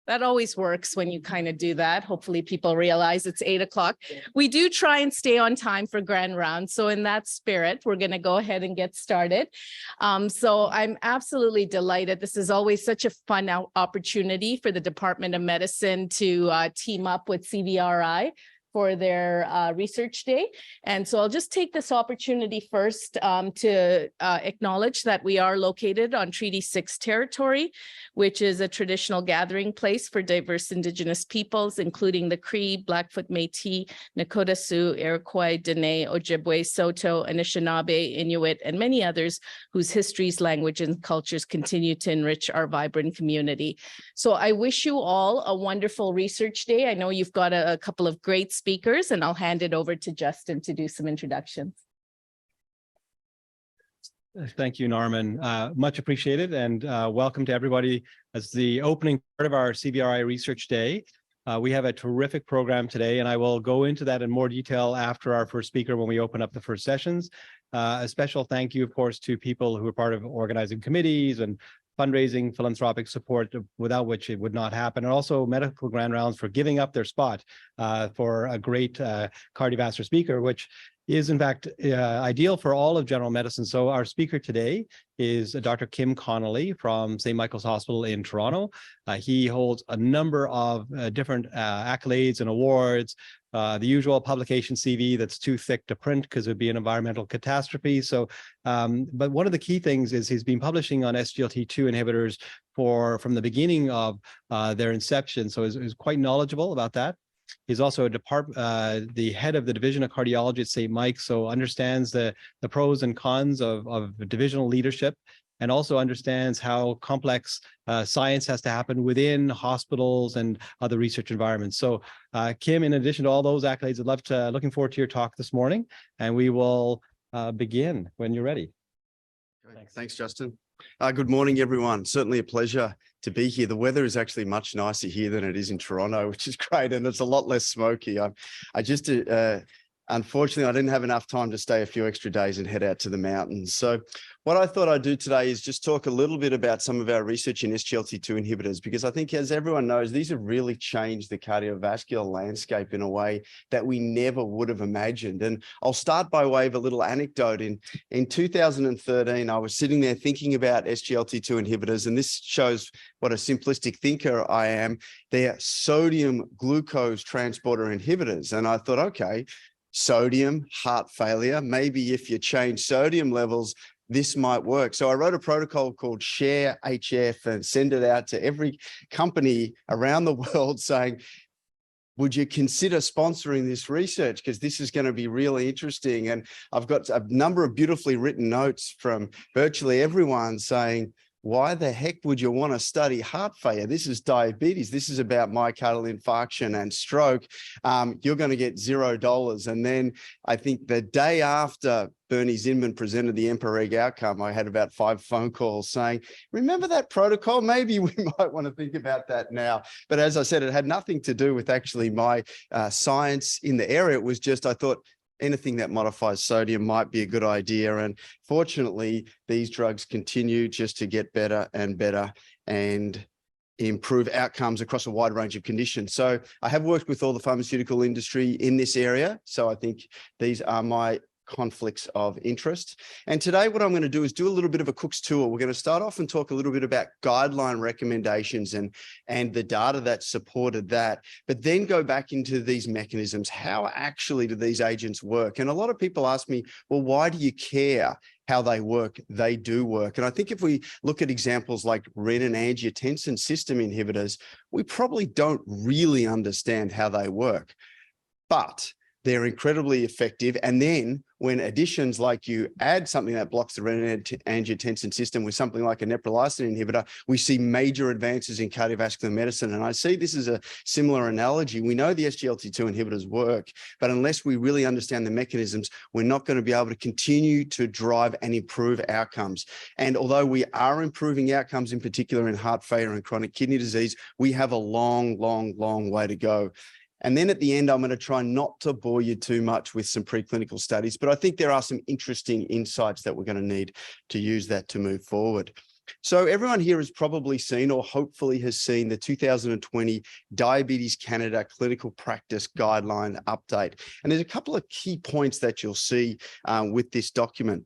That always works when you kind of do that. Hopefully people realize it's 8 o'clock. We do try and stay on time for grand round. So in that spirit, we're going to go ahead and get started. So I'm absolutely delighted. This is always such a fun opportunity for the Department of Medicine to team up with CVRI for their research day. And so I'll just take this opportunity first to acknowledge that we are located on Treaty 6 territory, which is a traditional gathering place for diverse Indigenous peoples, including the Cree, Blackfoot Métis, Nakota Sioux, Iroquois, Dene, Ojibwe, Saulteaux, Anishinaabe, Inuit, and many others whose histories, language, and cultures continue to enrich our vibrant community. So I wish you all a wonderful research day. I know you've got a couple of great speakers, and I'll hand it over to Justin to do some introductions. Thank you, Norman. Much appreciated, and welcome to everybody as the opening part of our CVRI Research Day. We have a terrific program today, and I will go into that in more detail after our first speaker when we open up the first sessions. A special thank you, of course, to people who are part of organizing committees and fundraising, philanthropic support, without which it would not happen, and also medical grand rounds for giving up their spot for a great cardiovascular speaker, which is in fact ideal for all of general medicine. So our speaker today is Dr. Kim Connelly from St. Michael's Hospital in Toronto. He holds a number of different accolades and awards, the usual publication CV that's too thick to print because it would be an environmental catastrophe. So, but one of the key things is he's been publishing on SGLT2 inhibitors from the beginning of their inception. So he's quite knowledgeable about that. He's also the head of the Division of Cardiology at St. Mike's, so understands the pros and cons of divisional leadership, and also understands how complex science has to happen within hospitals and other research environments. So Kim, in addition to all those accolades, looking forward to your talk this morning, and we will begin when you're ready. Thanks, Justin. Good morning, everyone. Certainly a pleasure to be here. The weather is actually much nicer here than it is in Toronto, which is great, and it's a lot less smoky. Unfortunately, I didn't have enough time to stay a few extra days and head out to the mountains. So what I thought I'd do today is just talk a little bit about some of our research in SGLT2 inhibitors, because I think, as everyone knows, these have really changed the cardiovascular landscape in a way that we never would have imagined. And I'll start by way of a little anecdote. In 2013, I was sitting there thinking about SGLT2 inhibitors, and this shows what a simplistic thinker I am. They're sodium glucose transporter inhibitors. And I thought, okay, sodium, heart failure, maybe if you change sodium levels, this might work. So I wrote a protocol called Share HF and send it out to every company around the world saying, would you consider sponsoring this research? Because this is going to be really interesting. And I've got a number of beautifully written notes from virtually everyone saying, why the heck would you want to study heart failure? This is diabetes. This is about myocardial infarction and stroke. You're going to get $0. And then I think the day after Bernie Zinman presented the EMPA-REG outcome, I had about 5 phone calls saying, remember that protocol? Maybe we might want to think about that now. But as I said, it had nothing to do with actually my science in the area. It was just, I thought, anything that modifies sodium might be a good idea. And fortunately, these drugs continue just to get better and better and improve outcomes across a wide range of conditions. So I have worked with all the pharmaceutical industry in this area. So I think these are my conflicts of interest. And today what I'm going to do is do a little bit of a Cook's tour. We're going to start off and talk a little bit about guideline recommendations and the data that supported that, but then go back into these mechanisms. How actually do these agents work? And a lot of people ask me, well, why do you care how they work? They do work. And I think if we look at examples like renin-angiotensin system inhibitors, we probably don't really understand how they work, but they're incredibly effective. And then when additions like you add something that blocks the renin-angiotensin system with something like a neprilysin inhibitor, we see major advances in cardiovascular medicine. And I see this as a similar analogy. We know the SGLT2 inhibitors work, but unless we really understand the mechanisms, we're not going to be able to continue to drive and improve outcomes. And although we are improving outcomes, in particular in heart failure and chronic kidney disease, we have a long, long, long way to go. And then at the end, I'm going to try not to bore you too much with some preclinical studies, but I think there are some interesting insights that we're going to need to use that to move forward. So everyone here has probably seen, or hopefully has seen, the 2020 Diabetes Canada Clinical Practice Guideline Update. And there's a couple of key points that you'll see with this document.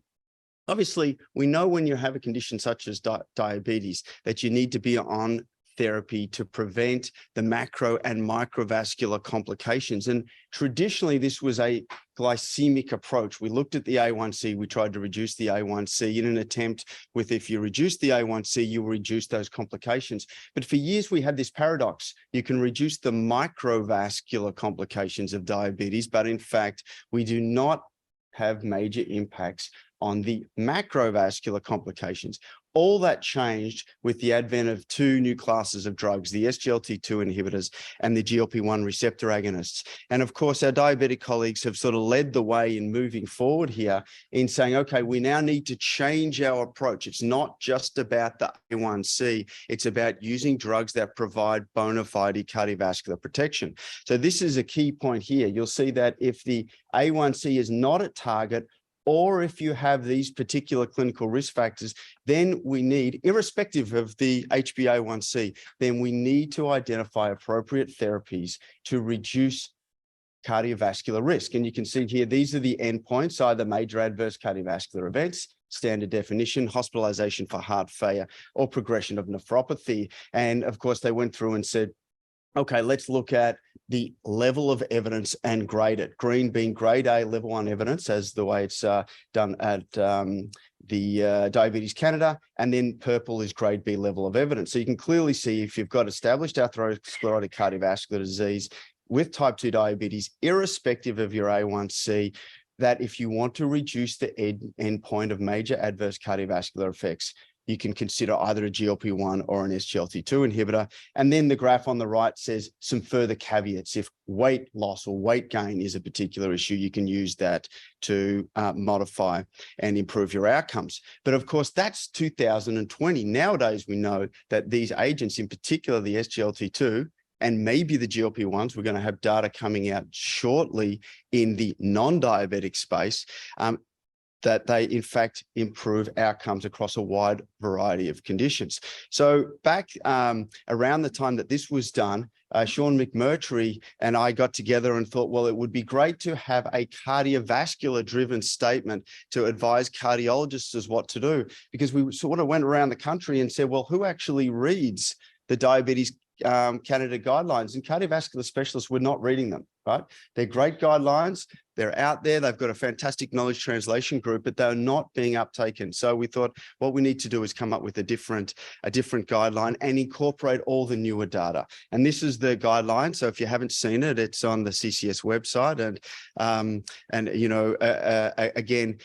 Obviously, we know when you have a condition such as diabetes that you need to be on therapy to prevent the macro and microvascular complications. And traditionally, this was a glycemic approach. We looked at the A1C, we tried to reduce the A1C in an attempt with, if you reduce the A1C, you reduce those complications. But for years, we had this paradox. You can reduce the microvascular complications of diabetes, but in fact, we do not have major impacts on the macrovascular complications. All that changed with the advent of two new classes of drugs, the SGLT2 inhibitors and the GLP-1 receptor agonists. And of course, our diabetic colleagues have sort of led the way in moving forward here in saying, okay, we now need to change our approach. It's not just about the A1C, it's about using drugs that provide bona fide cardiovascular protection. So this is a key point here. You'll see that if the A1C is not at target, or if you have these particular clinical risk factors, then we need, irrespective of the HbA1c, then we need to identify appropriate therapies to reduce cardiovascular risk. And you can see here, these are the endpoints, either major adverse cardiovascular events, standard definition, hospitalization for heart failure, or progression of nephropathy. And of course, they went through and said, okay, let's look at the level of evidence and grade it. Green being grade A, level 1 evidence, as the way it's done at the Diabetes Canada, and then purple is grade B level of evidence. So you can clearly see if you've got established atherosclerotic cardiovascular disease with type 2 diabetes, irrespective of your A1C, that if you want to reduce the endpoint of major adverse cardiovascular effects, you can consider either a GLP-1 or an SGLT2 inhibitor. And then the graph on the right says some further caveats. If weight loss or weight gain is a particular issue, you can use that to modify and improve your outcomes. But of course, that's 2020. Nowadays, we know that these agents, in particular the SGLT2, and maybe the GLP-1s, we're going to have data coming out shortly in the non-diabetic space, that they in fact improve outcomes across a wide variety of conditions. So back around the time that this was done, Sean McMurtry and I got together and thought, well, it would be great to have a cardiovascular driven statement to advise cardiologists as what to do, because we sort of went around the country and said, well, who actually reads the Diabetes Canada guidelines? And cardiovascular specialists were not reading them, right? They're great guidelines. They're out there. They've got a fantastic knowledge translation group, but they're not being uptaken. So we thought what we need to do is come up with a different guideline and incorporate all the newer data. And this is the guideline. So if you haven't seen it, it's on the CCS website. And you know, again,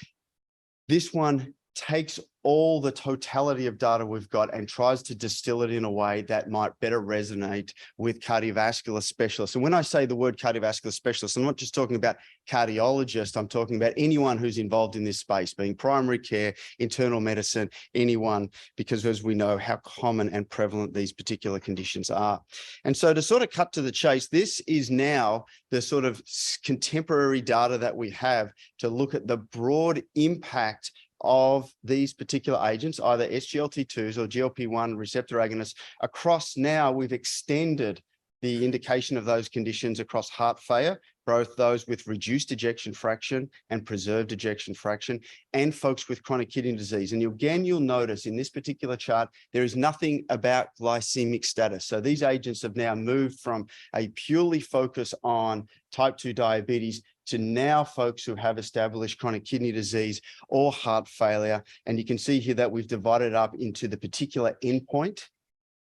this one takes all the totality of data we've got and tries to distill it in a way that might better resonate with cardiovascular specialists. And when I say the word cardiovascular specialist, I'm not just talking about cardiologists, I'm talking about anyone who's involved in this space, being primary care, internal medicine, anyone, because as we know how common and prevalent these particular conditions are. And so to sort of cut to the chase, this is now the sort of contemporary data that we have to look at the broad impact of these particular agents, either SGLT2s or GLP-1 receptor agonists. Across now, we've extended the indication of those conditions across heart failure, both those with reduced ejection fraction and preserved ejection fraction, and folks with chronic kidney disease. And again, you'll notice in this particular chart, there is nothing about glycemic status. So these agents have now moved from a purely focus on type 2 diabetes to now folks who have established chronic kidney disease or heart failure. And you can see here that we've divided up into the particular endpoint,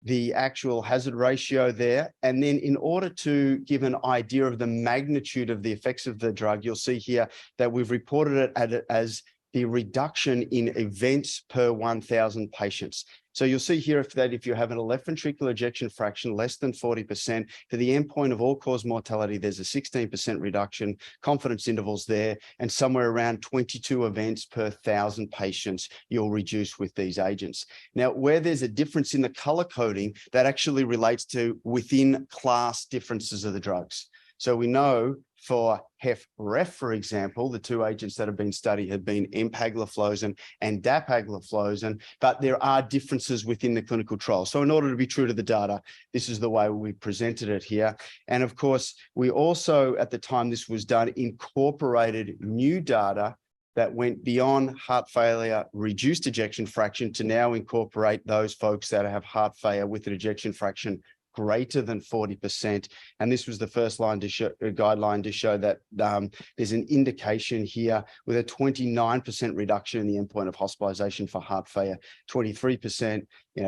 the actual hazard ratio there. And then in order to give an idea of the magnitude of the effects of the drug, you'll see here that we've reported it as the reduction in events per 1,000 patients. So you'll see here that if you have a left ventricular ejection fraction less than 40%, for the endpoint of all-cause mortality, there's a 16% reduction, confidence intervals there, and somewhere around 22 events per 1,000 patients you'll reduce with these agents. Now, where there's a difference in the color coding, that actually relates to within class differences of the drugs. So we know for HFrEF, for example, the two agents that have been studied have been empagliflozin and dapagliflozin, but there are differences within the clinical trial. So in order to be true to the data, this is the way we presented it here. And of course, we also, at the time this was done, incorporated new data that went beyond heart failure, reduced ejection fraction, to now incorporate those folks that have heart failure with an ejection fraction greater than 40%. And this was the first line to show, guideline to show that there's an indication here with a 29% reduction in the endpoint of hospitalization for heart failure, 23%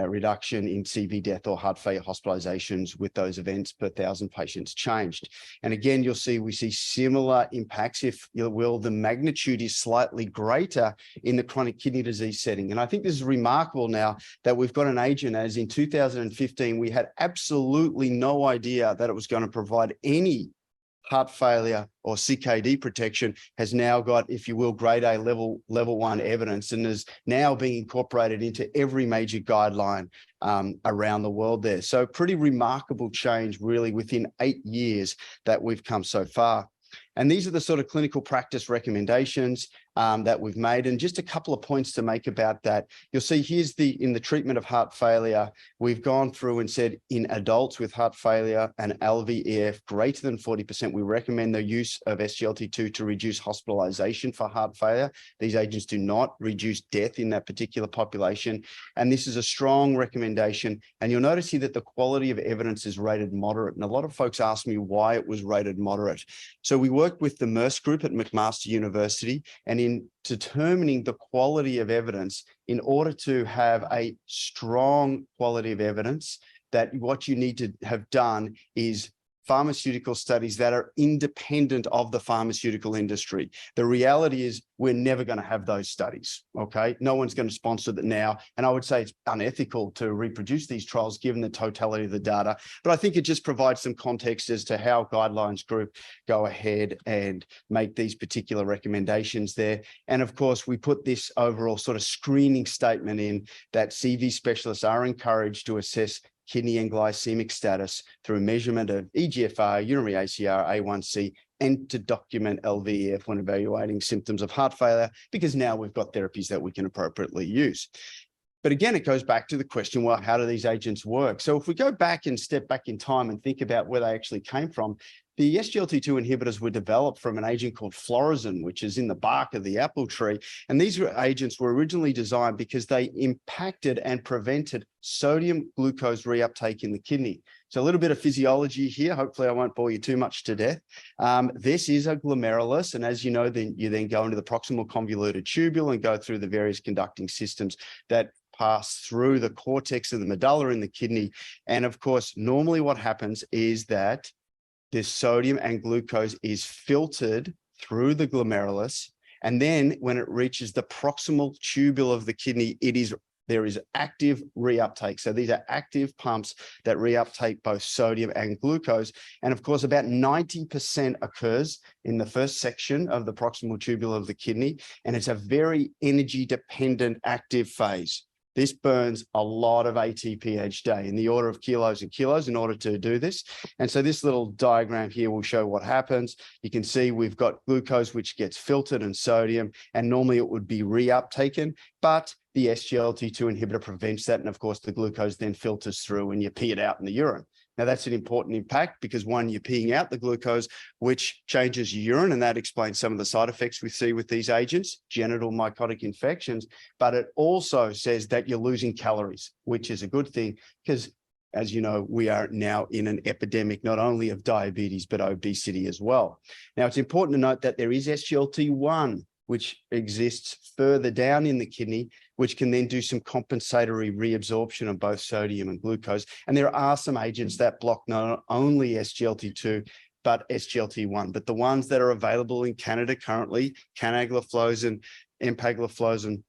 reduction in CV death or heart failure hospitalizations with those events per 1,000 patients changed. And again, you'll see we see similar impacts, if you will. The magnitude is slightly greater in the chronic kidney disease setting. And I think this is remarkable now that we've got an agent, as in 2015, we had absolutely no idea that it was going to provide any heart failure or CKD protection, has now got, if you will, grade A level 1 evidence, and is now being incorporated into every major guideline around the world there. So pretty remarkable change really within 8 years that we've come so far. And these are the sort of clinical practice recommendations that we've made. And just a couple of points to make about that. You'll see here's in the treatment of heart failure, we've gone through and said in adults with heart failure and LVEF greater than 40%, we recommend the use of SGLT2 to reduce hospitalization for heart failure. These agents do not reduce death in that particular population. And this is a strong recommendation. And you'll notice here that the quality of evidence is rated moderate. And a lot of folks ask me why it was rated moderate. So we worked with the Merce group at McMaster University, and in determining the quality of evidence, in order to have a strong quality of evidence, that what you need to have done is pharmaceutical studies that are independent of the pharmaceutical industry. The reality is we're never going to have those studies, okay? No one's going to sponsor that now. And I would say it's unethical to reproduce these trials given the totality of the data. But I think it just provides some context as to how Guidelines Group go ahead and make these particular recommendations there. And of course, we put this overall sort of screening statement in that CV specialists are encouraged to assess kidney and glycemic status through measurement of eGFR, urinary ACR, A1C, and to document LVEF when evaluating symptoms of heart failure, because now we've got therapies that we can appropriately use. But again, it goes back to the question, well, how do these agents work? So if we go back and step back in time and think about where they actually came from, the SGLT2 inhibitors were developed from an agent called florazin, which is in the bark of the apple tree. And these agents were originally designed because they impacted and prevented sodium glucose reuptake in the kidney. So a little bit of physiology here. Hopefully I won't bore you too much to death. This is a glomerulus. And as you know, then you go into the proximal convoluted tubule and go through the various conducting systems that pass through the cortex of the medulla in the kidney. And of course, normally what happens is that this sodium and glucose is filtered through the glomerulus. And then when it reaches the proximal tubule of the kidney, there is active reuptake. So these are active pumps that reuptake both sodium and glucose. And of course, about 90% occurs in the first section of the proximal tubule of the kidney. And it's a very energy dependent active phase. This burns a lot of ATP each day in the order of kilos and kilos in order to do this. And so this little diagram here will show what happens. You can see we've got glucose, which gets filtered, and sodium, and normally it would be reuptaken, but the SGLT2 inhibitor prevents that. And of course, the glucose then filters through and you pee it out in the urine. Now, that's an important impact because, one, you're peeing out the glucose, which changes your urine, and that explains some of the side effects we see with these agents, genital mycotic infections, but it also says that you're losing calories, which is a good thing because, as you know, we are now in an epidemic not only of diabetes, but obesity as well. Now, it's important to note that there is SGLT1, which exists further down in the kidney, which can then do some compensatory reabsorption of both sodium and glucose. And there are some agents that block not only SGLT2, but SGLT1. But the ones that are available in Canada currently, canagliflozin, empagliflozin,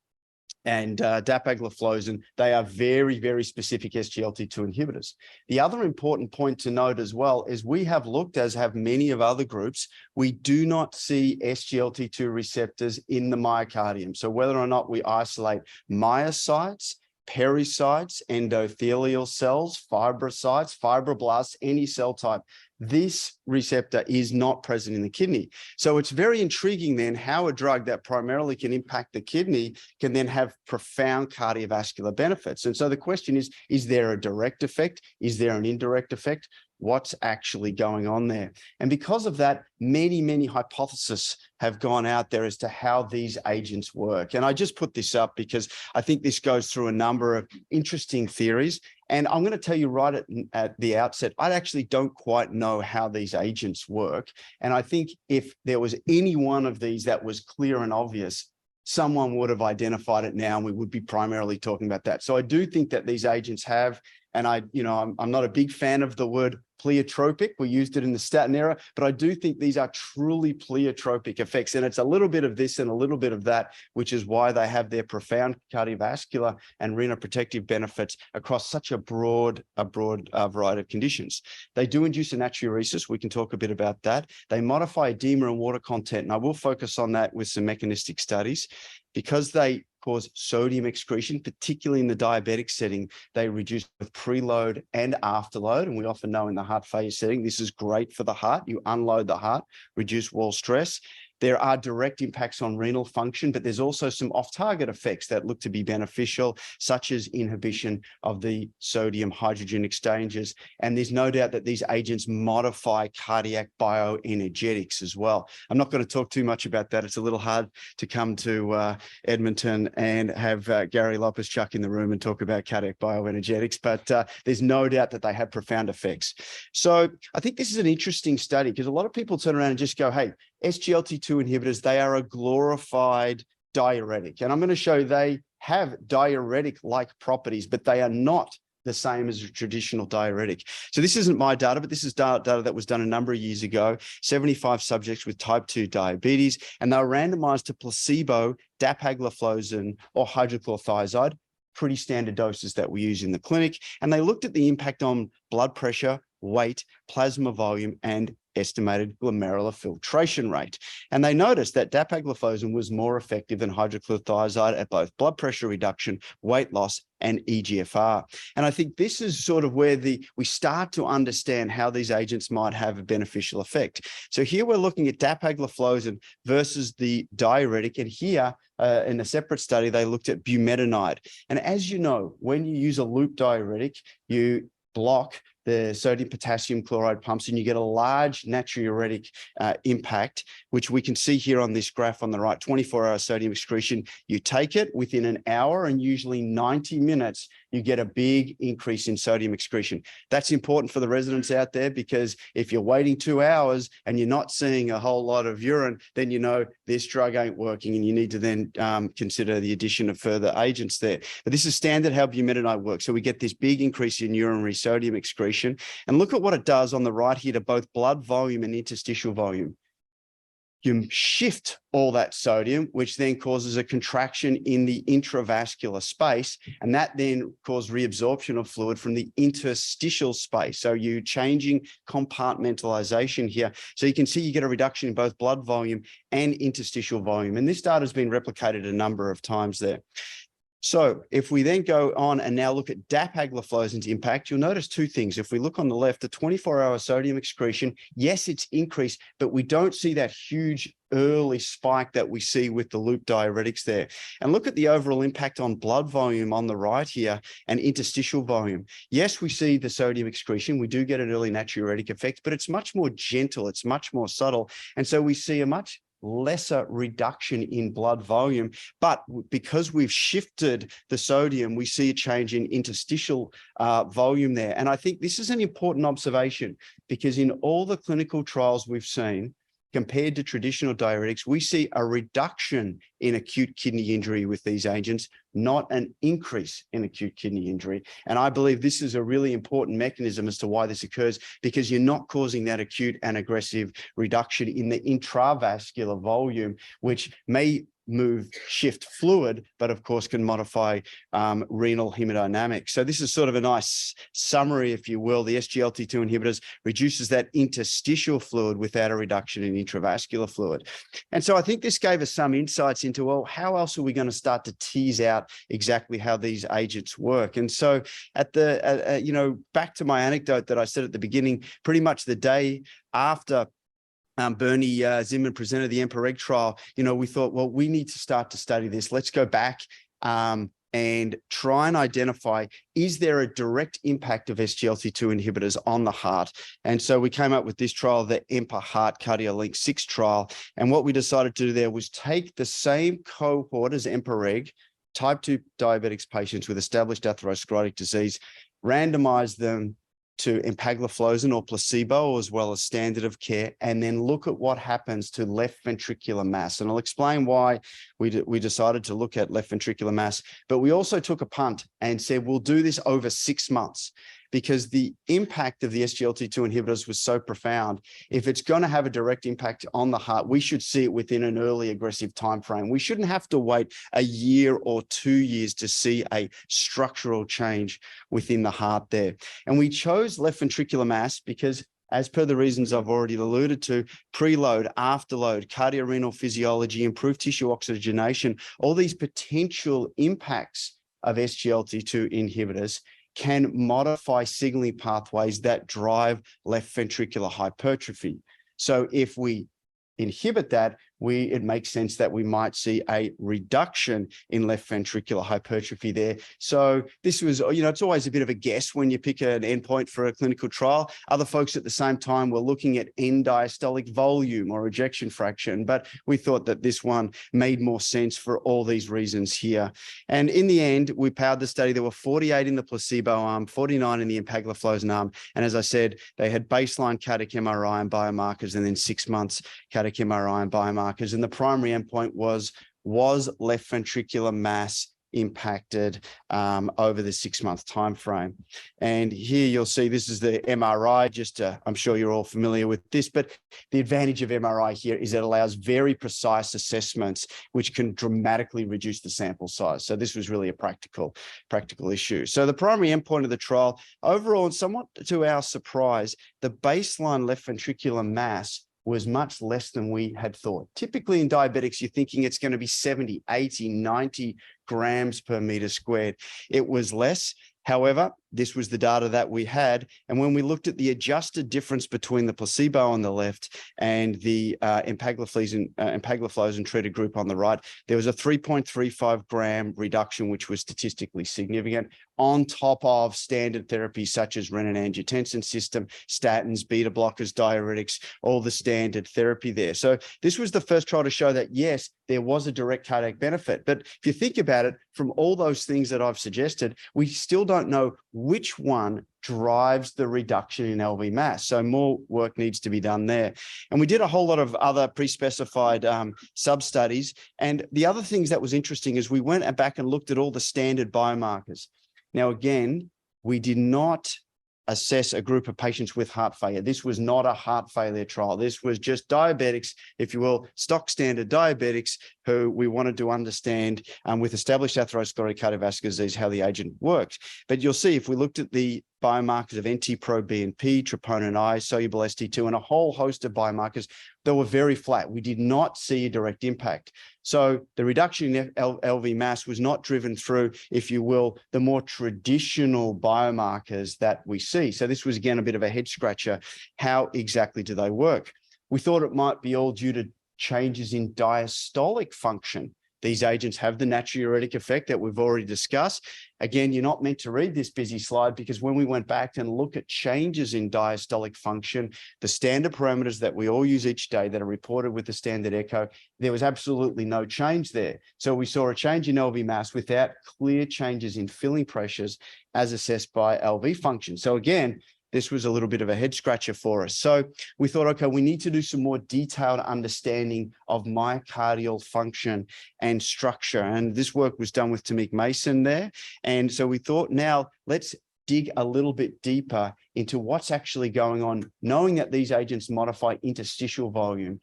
and dapagliflozin, they are very, very specific SGLT2 inhibitors. The other important point to note as well is we have looked, as have many of other groups, we do not see SGLT2 receptors in the myocardium. So whether or not we isolate myocytes, pericytes, endothelial cells, fibrocytes, fibroblasts, any cell type, this receptor is not present in the kidney. So it's very intriguing then how a drug that primarily can impact the kidney can then have profound cardiovascular benefits. And so the question is there a direct effect? Is there an indirect effect? What's actually going on there? And because of that, many hypotheses have gone out there as to how these agents work. And I just put this up because I think this goes through a number of interesting theories. And I'm going to tell you right at the outset, I actually don't quite know how these agents work. And I think if there was any one of these that was clear and obvious, someone would have identified it now, and we would be primarily talking about that. So I do think that these agents have, and I'm not a big fan of the word pleiotropic. We used it in the statin era, but I do think these are truly pleiotropic effects. And it's a little bit of this and a little bit of that, which is why they have their profound cardiovascular and renoprotective benefits across such a broad variety of conditions. They do induce a natriuresis. We can talk a bit about that. They modify edema and water content, and I will focus on that with some mechanistic studies. Because they cause sodium excretion, particularly in the diabetic setting, they reduce both preload and afterload. And we often know in the heart failure setting, this is great for the heart. You unload the heart, reduce wall stress. There are direct impacts on renal function, but there's also some off-target effects that look to be beneficial, such as inhibition of the sodium-hydrogen exchanges. And there's no doubt that these agents modify cardiac bioenergetics as well. I'm not going to talk too much about that. It's a little hard to come to Edmonton and have Gary Lopez-Chuck in the room and talk about cardiac bioenergetics, but there's no doubt that they have profound effects. So I think this is an interesting study because a lot of people turn around and just go, hey, SGLT2 inhibitors, they are a glorified diuretic. And I'm going to show they have diuretic-like properties, but they are not the same as a traditional diuretic. So this isn't my data, but this is data that was done a number of years ago, 75 subjects with type 2 diabetes, and they were randomized to placebo, dapagliflozin, or hydrochlorothiazide, pretty standard doses that we use in the clinic. And they looked at the impact on blood pressure, weight, plasma volume, and estimated glomerular filtration rate. And they noticed that dapagliflozin was more effective than hydrochlorothiazide at both blood pressure reduction, weight loss, and eGFR. And I think this is sort of where we start to understand how these agents might have a beneficial effect. So here we're looking at dapagliflozin versus the diuretic. And here in a separate study, they looked at bumetanide. And as you know, when you use a loop diuretic, you block the sodium potassium chloride pumps and you get a large natriuretic impact, which we can see here on this graph on the right, 24-hour sodium excretion. You take it within an hour and usually 90 minutes, you get a big increase in sodium excretion. That's important for the residents out there because if you're waiting 2 hours and you're not seeing a whole lot of urine, then you know this drug ain't working and you need to then consider the addition of further agents there. But this is standard how bumetanide works. So we get this big increase in urinary sodium excretion. And look at what it does on the right here to both blood volume and interstitial volume. You shift all that sodium, which then causes a contraction in the intravascular space, and that then causes reabsorption of fluid from the interstitial space. So you're changing compartmentalization here. So you can see you get a reduction in both blood volume and interstitial volume. And this data has been replicated a number of times there. So if we then go on and now look at dapagliflozin's impact, you'll notice two things. If we look on the left, the 24-hour sodium excretion, yes, it's increased, but we don't see that huge early spike that we see with the loop diuretics there. And look at the overall impact on blood volume on the right here and interstitial volume. Yes, we see the sodium excretion. We do get an early natriuretic effect, but it's much more gentle. It's much more subtle. And so we see a much lesser reduction in blood volume, but because we've shifted the sodium, we see a change in interstitial volume there. And I think this is an important observation because in all the clinical trials we've seen, compared to traditional diuretics, we see a reduction in acute kidney injury with these agents, not an increase in acute kidney injury. And I believe this is a really important mechanism as to why this occurs, because you're not causing that acute and aggressive reduction in the intravascular volume, which may shift fluid, but of course can modify renal hemodynamics. So this is sort of a nice summary, if you will. The SGLT2 inhibitors reduces that interstitial fluid without a reduction in intravascular fluid. And so I think this gave us some insights into, well, how else are we going to start to tease out exactly how these agents work? And so at the, back to my anecdote that I said at the beginning, pretty much the day after Bernie Zimmerman presented the EMPA-REG trial, we thought, well, we need to start to study this. Let's go back and try and identify, is there a direct impact of SGLT2 inhibitors on the heart? And so we came up with this trial, the EMPA-Heart CardioLink 6 trial. And what we decided to do there was take the same cohort as EMPA-REG, type 2 diabetics patients with established atherosclerotic disease, randomize them to empagliflozin or placebo, as well as standard of care, and then look at what happens to left ventricular mass. And I'll explain why we decided to look at left ventricular mass, but we also took a punt and said, we'll do this over 6 months, because the impact of the SGLT2 inhibitors was so profound. If it's going to have a direct impact on the heart, we should see it within an early aggressive time frame. We shouldn't have to wait a year or 2 years to see a structural change within the heart there. And we chose left ventricular mass because, as per the reasons I've already alluded to, preload, afterload, cardiorenal physiology, improved tissue oxygenation, all these potential impacts of SGLT2 inhibitors can modify signaling pathways that drive left ventricular hypertrophy. So if we inhibit that, it makes sense that we might see a reduction in left ventricular hypertrophy there. So this was, it's always a bit of a guess when you pick an endpoint for a clinical trial. Other folks at the same time were looking at end diastolic volume or ejection fraction, but we thought that this one made more sense for all these reasons here. And in the end, we powered the study. There were 48 in the placebo arm, 49 in the empagliflozin arm. And as I said, they had baseline cardiac MRI and biomarkers, and then 6 months cardiac MRI and biomarkers. And the primary endpoint was left ventricular mass impacted over the 6-month time frame. And here you'll see this is the MRI. I'm sure you're all familiar with this, but the advantage of MRI here is it allows very precise assessments, which can dramatically reduce the sample size. So this was really a practical issue. So the primary endpoint of the trial, overall, and somewhat to our surprise, the baseline left ventricular mass was much less than we had thought. Typically in diabetics, you're thinking it's going to be 70, 80, 90 grams per meter squared. It was less. However, this was the data that we had. And when we looked at the adjusted difference between the placebo on the left and the empagliflozin treated group on the right, there was a 3.35 gram reduction, which was statistically significant, on top of standard therapies such as renin-angiotensin system, statins, beta blockers, diuretics, all the standard therapy there. So this was the first trial to show that, yes, there was a direct cardiac benefit. But if you think about it, from all those things that I've suggested, we still don't know which one drives the reduction in LV mass. So more work needs to be done there. And we did a whole lot of other pre-specified sub-studies. And the other things that was interesting is we went back and looked at all the standard biomarkers. Now, again, we did not assess a group of patients with heart failure. This was not a heart failure trial. This was just diabetics, if you will, stock standard diabetics who we wanted to understand with established atherosclerotic cardiovascular disease how the agent worked. But you'll see if we looked at the biomarkers of NT-proBNP, troponin I, soluble ST2, and a whole host of biomarkers, they were very flat. We did not see a direct impact. So the reduction in LV mass was not driven through, if you will, the more traditional biomarkers that we see. So this was, again, a bit of a head scratcher. How exactly do they work? We thought it might be all due to changes in diastolic function. These agents have the natriuretic effect that we've already discussed. Again, you're not meant to read this busy slide, because when we went back and looked at changes in diastolic function, the standard parameters that we all use each day that are reported with the standard echo, there was absolutely no change there. So we saw a change in LV mass without clear changes in filling pressures as assessed by LV function. So again, this was a little bit of a head scratcher for us. So we thought, okay, we need to do some more detailed understanding of myocardial function and structure. And this work was done with Tamik Mason there. And so we thought, now let's dig a little bit deeper into what's actually going on, knowing that these agents modify interstitial volume.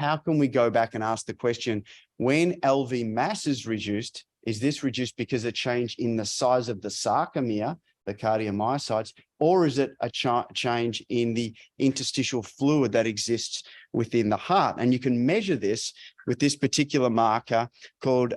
how can we go back and ask the question, when LV mass is reduced, is this reduced because of change in the size of the sarcomere, the cardiomyocytes, or is it a change in the interstitial fluid that exists within the heart? And you can measure this with this particular marker called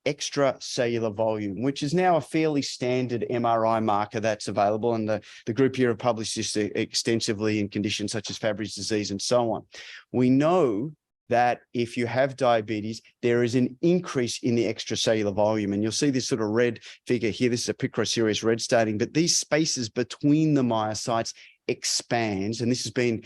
extracellular volume, which is now a fairly standard MRI marker that's available. And the group here have published this extensively in conditions such as Fabry's disease and so on. We know that if you have diabetes, there is an increase in the extracellular volume. And you'll see this sort of red figure here. This is a picroserous red staining, but these spaces between the myocytes expands, and this has been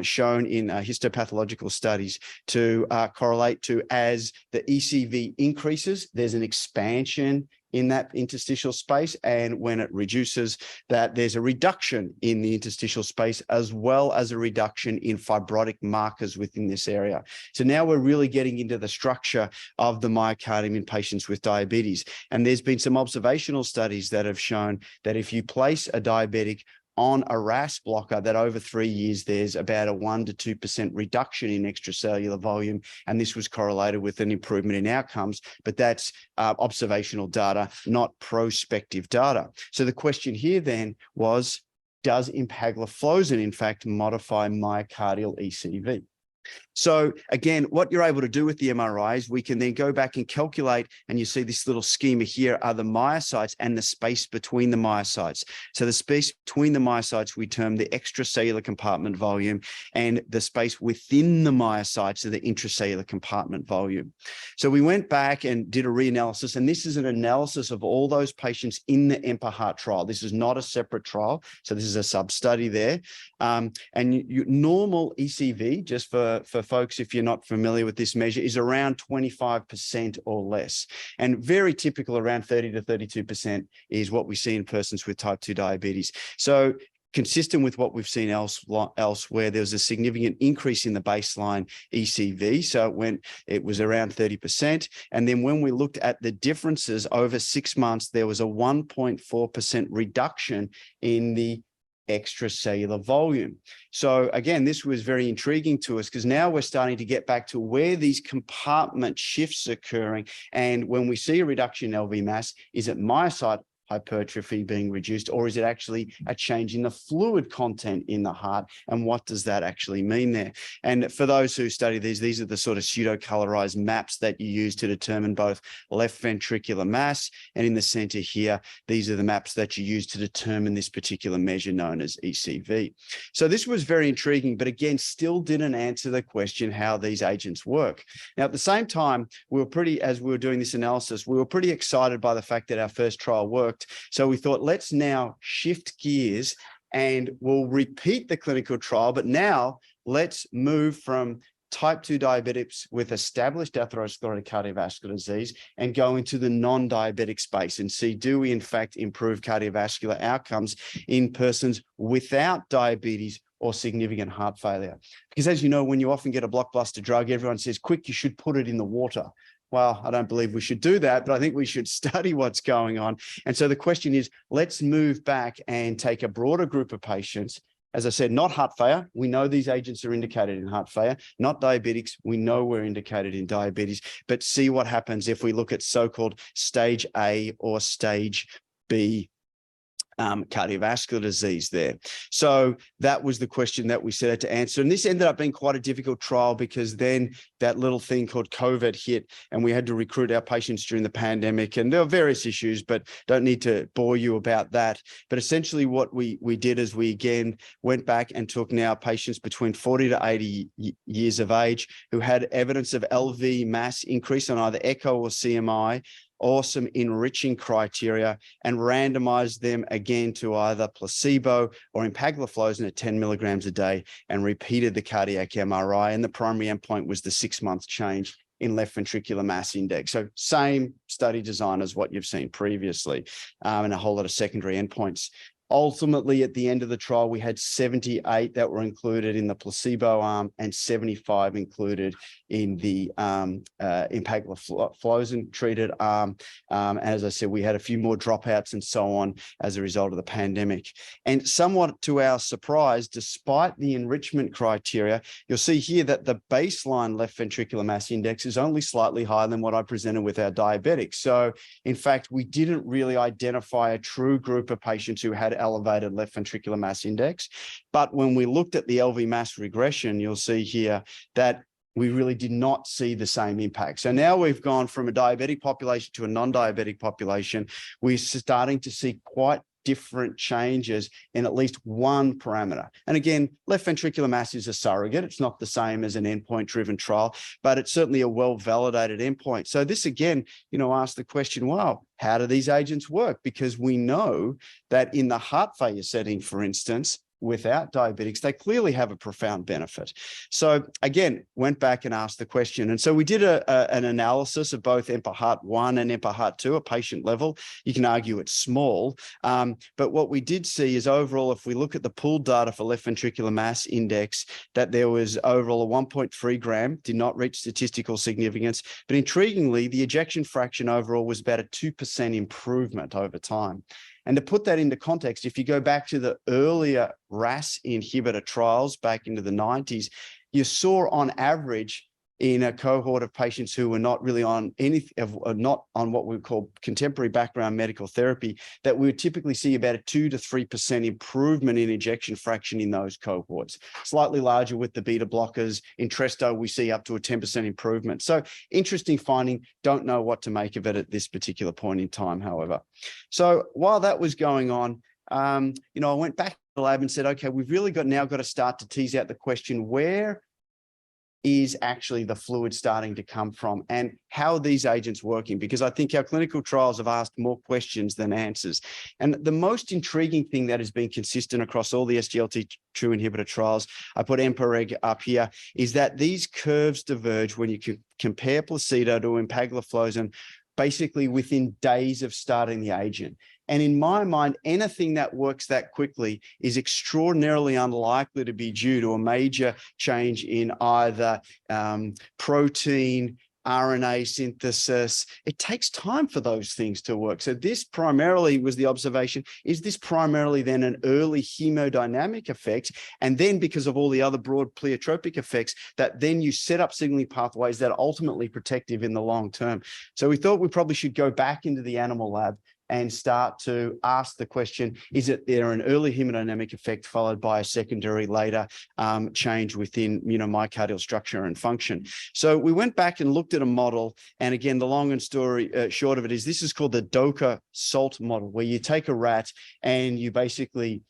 shown in histopathological studies to correlate to, as the ECV increases, there's an expansion in that interstitial space, and when it reduces, that there's a reduction in the interstitial space, as well as a reduction in fibrotic markers within this area. So now we're really getting into the structure of the myocardium in patients with diabetes. And there's been some observational studies that have shown that if you place a diabetic on a RAS blocker, that over 3 years, there's about a 1 to 2% reduction in extracellular volume. And this was correlated with an improvement in outcomes, but that's observational data, not prospective data. So the question here then was, does empagliflozin in fact modify myocardial ECV? So again, what you're able to do with the MRI is we can then go back and calculate, and you see this little schema here are the myocytes and the space between the myocytes. So the space between the myocytes we term the extracellular compartment volume, and the space within the myocytes are the intracellular compartment volume. So we went back and did a reanalysis, and this is an analysis of all those patients in the EMPA-Heart trial. This is not a separate trial, so this is a sub-study there. Normal ECV, just for folks, if you're not familiar with this measure, is around 25% or less. And very typical, around 30 to 32% is what we see in persons with type 2 diabetes. So consistent with what we've seen elsewhere, there was a significant increase in the baseline ECV. So it was around 30%. And then when we looked at the differences over 6 months, there was a 1.4% reduction in the extracellular volume. So again, this was very intriguing to us, because now we're starting to get back to where these compartment shifts are occurring. And when we see a reduction in LV mass, is it myocyte hypertrophy being reduced, or is it actually a change in the fluid content in the heart? And what does that actually mean there? And for those who study these are the sort of pseudo-colorized maps that you use to determine both left ventricular mass, and in the center here, these are the maps that you use to determine this particular measure known as ECV. So this was very intriguing, but again, still didn't answer the question how these agents work. Now, at the same time, as we were doing this analysis, we were pretty excited by the fact that our first trial worked. So we thought, let's now shift gears and we'll repeat the clinical trial, but now let's move from type 2 diabetics with established atherosclerotic cardiovascular disease and go into the non-diabetic space and see, do we in fact improve cardiovascular outcomes in persons without diabetes or significant heart failure? Because as you know, when you often get a blockbuster drug, everyone says, quick, you should put it in the water. Well, I don't believe we should do that, but I think we should study what's going on. And so the question is, let's move back and take a broader group of patients. As I said, not heart failure. We know these agents are indicated in heart failure. Not diabetics. We know we're indicated in diabetes. But see what happens if we look at so-called stage A or stage B cardiovascular disease there. So that was the question that we set out to answer. And this ended up being quite a difficult trial, because then that little thing called COVID hit, and we had to recruit our patients during the pandemic. And there were various issues, but don't need to bore you about that. But essentially what we did is we again went back and took now patients between 40 to 80 years of age who had evidence of LV mass increase on either echo or CMI, or some enriching criteria, and randomized them again to either placebo or empagliflozin at 10 milligrams a day, and repeated the cardiac MRI. And the primary endpoint was the 6-month change in left ventricular mass index. So same study design as what you've seen previously, and a whole lot of secondary endpoints. Ultimately, at the end of the trial, we had 78 that were included in the placebo arm and 75 included in the empagliflozin treated arm. As I said, we had a few more dropouts and so on as a result of the pandemic. And somewhat to our surprise, despite the enrichment criteria, you'll see here that the baseline left ventricular mass index is only slightly higher than what I presented with our diabetics. So in fact, we didn't really identify a true group of patients who had elevated left ventricular mass index. But when we looked at the LV mass regression, you'll see here that we really did not see the same impact. So now we've gone from a diabetic population to a non-diabetic population. We're starting to see quite different changes in at least one parameter. And again, left ventricular mass is a surrogate. It's not the same as an endpoint-driven trial, but it's certainly a well-validated endpoint. So this again, asks the question, wow, how do these agents work? Because we know that in the heart failure setting, for instance, without diabetics, they clearly have a profound benefit. So again, went back and asked the question. And so we did an analysis of both EMPA-Heart-1 and EMPA-Heart-2 at patient level. You can argue it's small, but what we did see is overall, if we look at the pooled data for left ventricular mass index, that there was overall a 1.3 gram, did not reach statistical significance. But intriguingly, the ejection fraction overall was about a 2% improvement over time. And to put that into context, if you go back to the earlier RAS inhibitor trials back into the 90s, you saw on average in a cohort of patients who were not really on not on what we call contemporary background medical therapy, that we would typically see about a 2 to 3% improvement in ejection fraction in those cohorts. Slightly larger with the beta blockers. In Entresto, we see up to a 10% improvement. So interesting finding. Don't know what to make of it at this particular point in time, however. So while that was going on, I went back to the lab and said, okay, we've really now got to start to tease out the question, where is actually the fluid starting to come from, and how are these agents working? Because I think our clinical trials have asked more questions than answers. And the most intriguing thing that has been consistent across all the SGLT2 inhibitor trials, I put EMPA-REG up here, is that these curves diverge when you compare placebo to empagliflozin basically within days of starting the agent. And in my mind, anything that works that quickly is extraordinarily unlikely to be due to a major change in either protein, RNA synthesis. It takes time for those things to work. So this primarily was the observation, is this primarily then an early hemodynamic effect? And then because of all the other broad pleiotropic effects, that then you set up signaling pathways that are ultimately protective in the long term. So we thought we probably should go back into the animal lab and start to ask the question, is it there an early hemodynamic effect followed by a secondary later change within myocardial structure and function? So we went back and looked at a model. And again, the long and short of it is this is called the Doka salt model, where you take a rat and you basically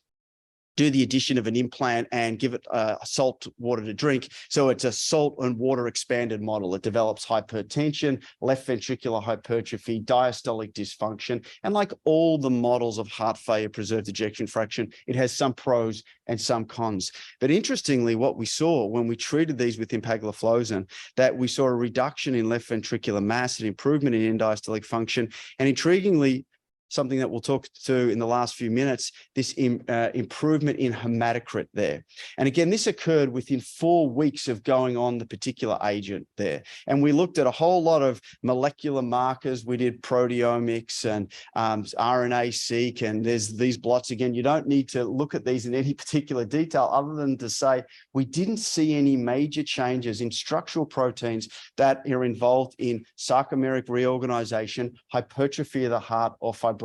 do the addition of an implant and give it salt water to drink. So it's a salt and water expanded model. It develops hypertension, left ventricular hypertrophy, diastolic dysfunction. And like all the models of heart failure, preserved ejection fraction, it has some pros and some cons. But interestingly, what we saw when we treated these with empagliflozin, that we saw a reduction in left ventricular mass, an improvement in end-diastolic function, and intriguingly, something that we'll talk to in the last few minutes, this improvement in hematocrit there. And again, this occurred within 4 weeks of going on the particular agent there. And we looked at a whole lot of molecular markers. We did proteomics and RNA-seq, and there's these blots. Again, you don't need to look at these in any particular detail other than to say we didn't see any major changes in structural proteins that are involved in sarcomeric reorganization, hypertrophy of the heart, or fibrosis.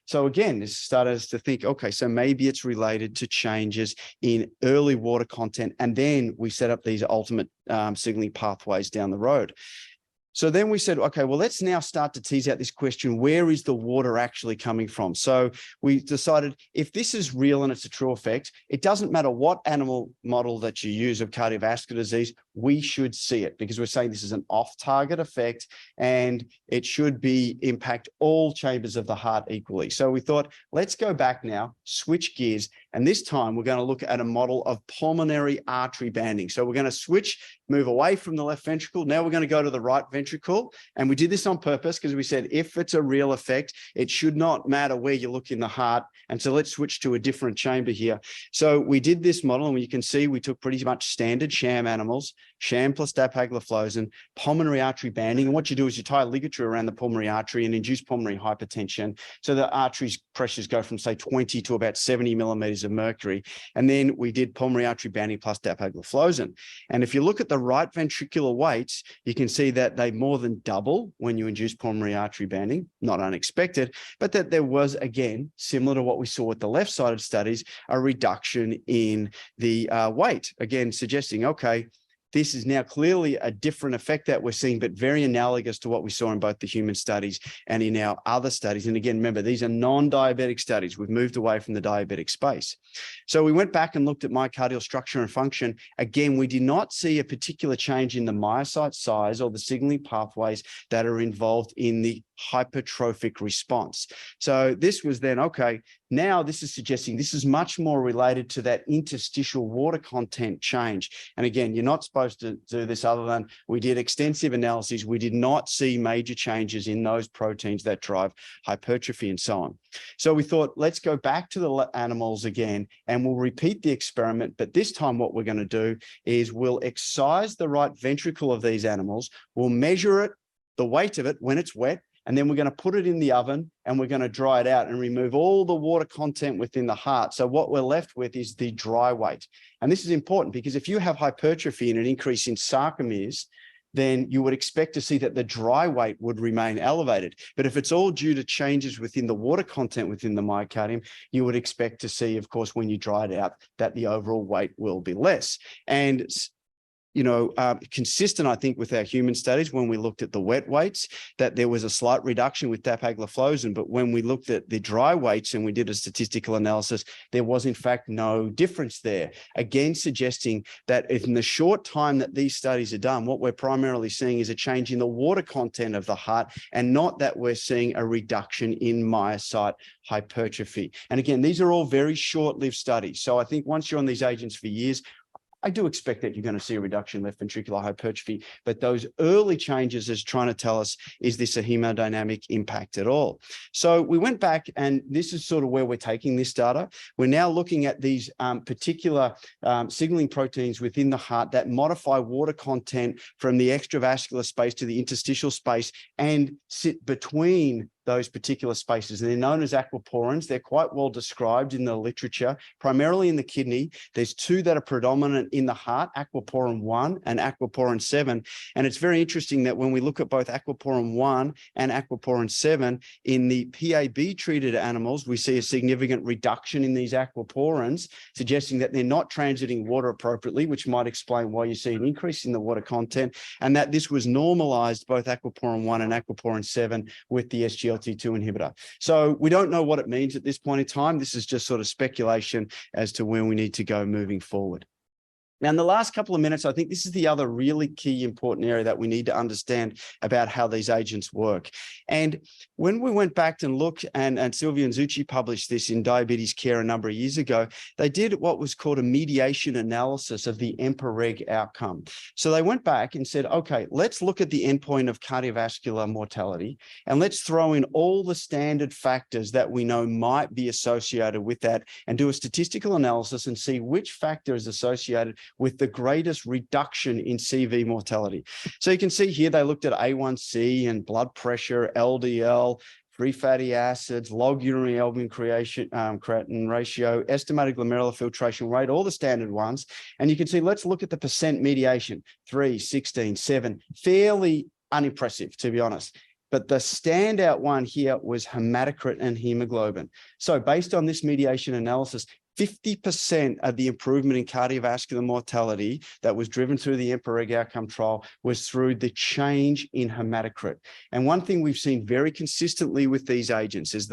So again, this started us to think, okay, so maybe it's related to changes in early water content, and then we set up these ultimate signaling pathways down the road. So then we said, okay, well, let's now start to tease out this question, where is the water actually coming from? So we decided if this is real and it's a true effect, it doesn't matter what animal model that you use of cardiovascular disease, we should see it, because we're saying this is an off-target effect and it should impact all chambers of the heart equally. So we thought, let's go back now, switch gears, And this time we're going to look at a model of pulmonary artery banding. So we're going to move away from the left ventricle. Now we're going to go to the right ventricle. And we did this on purpose because we said, if it's a real effect, it should not matter where you look in the heart. And so let's switch to a different chamber here. So we did this model, and you can see we took pretty much standard sham animals, sham plus dapagliflozin, pulmonary artery banding. And what you do is you tie a ligature around the pulmonary artery and induce pulmonary hypertension. So the artery's pressures go from, say, 20 to about 70 millimeters of mercury. And then we did pulmonary artery banding plus dapagliflozin. And if you look at the right ventricular weights, you can see that they more than double when you induce pulmonary artery banding, not unexpected, but that there was, again, similar to what we saw with the left-sided studies, a reduction in the weight, again, suggesting, okay, this is now clearly a different effect that we're seeing, but very analogous to what we saw in both the human studies and in our other studies. And again, remember, these are non-diabetic studies. We've moved away from the diabetic space. So we went back and looked at myocardial structure and function. Again, we did not see a particular change in the myocyte size or the signaling pathways that are involved in the hypertrophic response. So this was then, okay, now this is suggesting this is much more related to that interstitial water content change. And again, you're not supposed to do this other than we did extensive analyses. We did not see major changes in those proteins that drive hypertrophy and so on. So we thought, let's go back to the animals again, and we'll repeat the experiment. But this time what we're going to do is we'll excise the right ventricle of these animals. We'll measure it, the weight of it when it's wet, and then we're going to put it in the oven and we're going to dry it out and remove all the water content within the heart. So what we're left with is the dry weight. And this is important because if you have hypertrophy and an increase in sarcomeres, then you would expect to see that the dry weight would remain elevated. But if it's all due to changes within the water content within the myocardium, you would expect to see, of course, when you dry it out, that the overall weight will be less. And consistent, I think, with our human studies when we looked at the wet weights, that there was a slight reduction with dapagliflozin, but when we looked at the dry weights and we did a statistical analysis, there was in fact no difference there. Again, suggesting that in the short time that these studies are done, what we're primarily seeing is a change in the water content of the heart, and not that we're seeing a reduction in myocyte hypertrophy. And again, these are all very short-lived studies. So I think once you're on these agents for years, I do expect that you're going to see a reduction in left ventricular hypertrophy, but those early changes is trying to tell us, is this a hemodynamic impact at all? So we went back, and this is sort of where we're taking this data. We're now looking at these particular signaling proteins within the heart that modify water content from the extravascular space to the interstitial space and sit between those particular spaces. And they're known as aquaporins. They're quite well described in the literature, primarily in the kidney. There's two that are predominant in the heart, aquaporin 1 and aquaporin 7. And it's very interesting that when we look at both aquaporin 1 and aquaporin 7 in the PAB-treated animals, we see a significant reduction in these aquaporins, suggesting that they're not transiting water appropriately, which might explain why you see an increase in the water content, and that this was normalized, both aquaporin 1 and aquaporin 7, with the SGLT2 inhibitor. So we don't know what it means at this point in time. This is just sort of speculation as to where we need to go moving forward. Now, in the last couple of minutes, I think this is the other really key important area that we need to understand about how these agents work. And when we went back and looked, and Silvia and Zucchi published this in Diabetes Care a number of years ago, they did what was called a mediation analysis of the EMPA-REG outcome. So they went back and said, okay, let's look at the endpoint of cardiovascular mortality, and let's throw in all the standard factors that we know might be associated with that, and do a statistical analysis and see which factor is associated with the greatest reduction in CV mortality. So you can see here, they looked at A1C and blood pressure, LDL, free fatty acids, log urinary albumin creatinine ratio, estimated glomerular filtration rate, all the standard ones. And you can see, let's look at the percent mediation, 3, 16, 7, fairly unimpressive, to be honest. But the standout one here was hematocrit and hemoglobin. So based on this mediation analysis, 50% of the improvement in cardiovascular mortality that was driven through the EMPA-REG outcome trial was through the change in hematocrit. And one thing we've seen very consistently with these agents is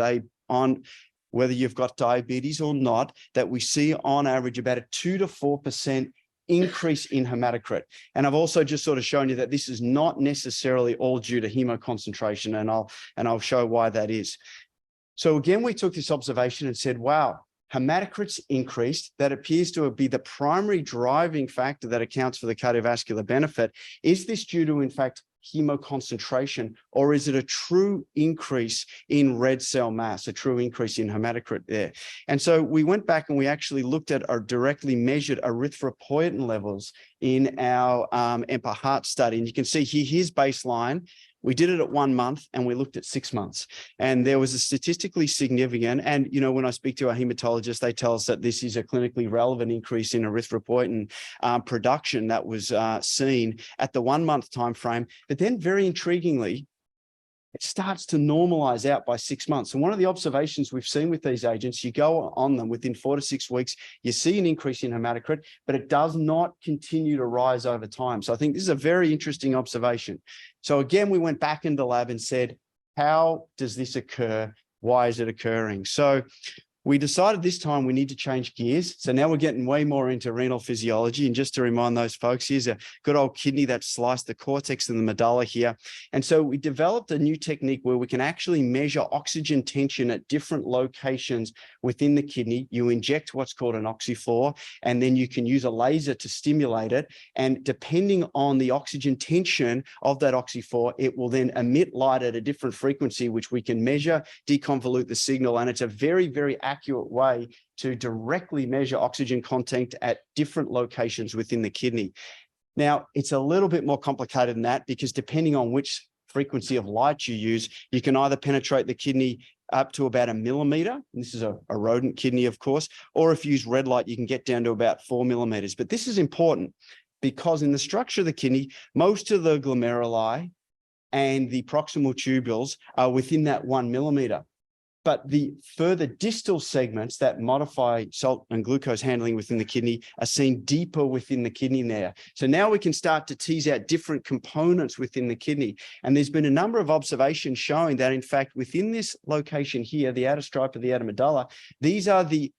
whether you've got diabetes or not, that we see on average about a 2 to 4% increase in hematocrit. And I've also just sort of shown you that this is not necessarily all due to hemoconcentration, and I'll show why that is. So again, we took this observation and said, wow, Hematocrit's increased. That appears to be the primary driving factor that accounts for the cardiovascular benefit. Is this due to, in fact, hemoconcentration, or is it a true increase in red cell mass, a true increase in hematocrit there? And so we went back and we actually looked at or directly measured erythropoietin levels in our EMPA heart study. And you can see here, here's baseline. We did it at 1 month and we looked at 6 months, and there was a statistically significant, and when I speak to our hematologists, they tell us that this is a clinically relevant increase in erythropoietin production that was seen at the 1 month time frame. But then very intriguingly, it starts to normalize out by 6 months. And one of the observations we've seen with these agents, you go on them within 4 to 6 weeks, you see an increase in hematocrit, but it does not continue to rise over time. So I think this is a very interesting observation. So again, we went back into the lab and said, how does this occur? Why is it occurring? So we decided this time we need to change gears. So now we're getting way more into renal physiology. And just to remind those folks, here's a good old kidney that sliced the cortex and the medulla here. And so we developed a new technique where we can actually measure oxygen tension at different locations within the kidney. You inject what's called an oxyphore, and then you can use a laser to stimulate it. And depending on the oxygen tension of that oxyphore, it will then emit light at a different frequency, which we can measure, deconvolute the signal. And it's a very, very accurate way to directly measure oxygen content at different locations within the kidney. Now, it's a little bit more complicated than that, because depending on which frequency of light you use, you can either penetrate the kidney up to about 1 millimeter. And this is a rodent kidney, of course, or if you use red light, you can get down to about 4 millimeters. But this is important because in the structure of the kidney, most of the glomeruli and the proximal tubules are within that 1 millimeter. But the further distal segments that modify salt and glucose handling within the kidney are seen deeper within the kidney there. So now we can start to tease out different components within the kidney. And there's been a number of observations showing that, in fact, within this location here, the outer stripe of the outer medulla, these are the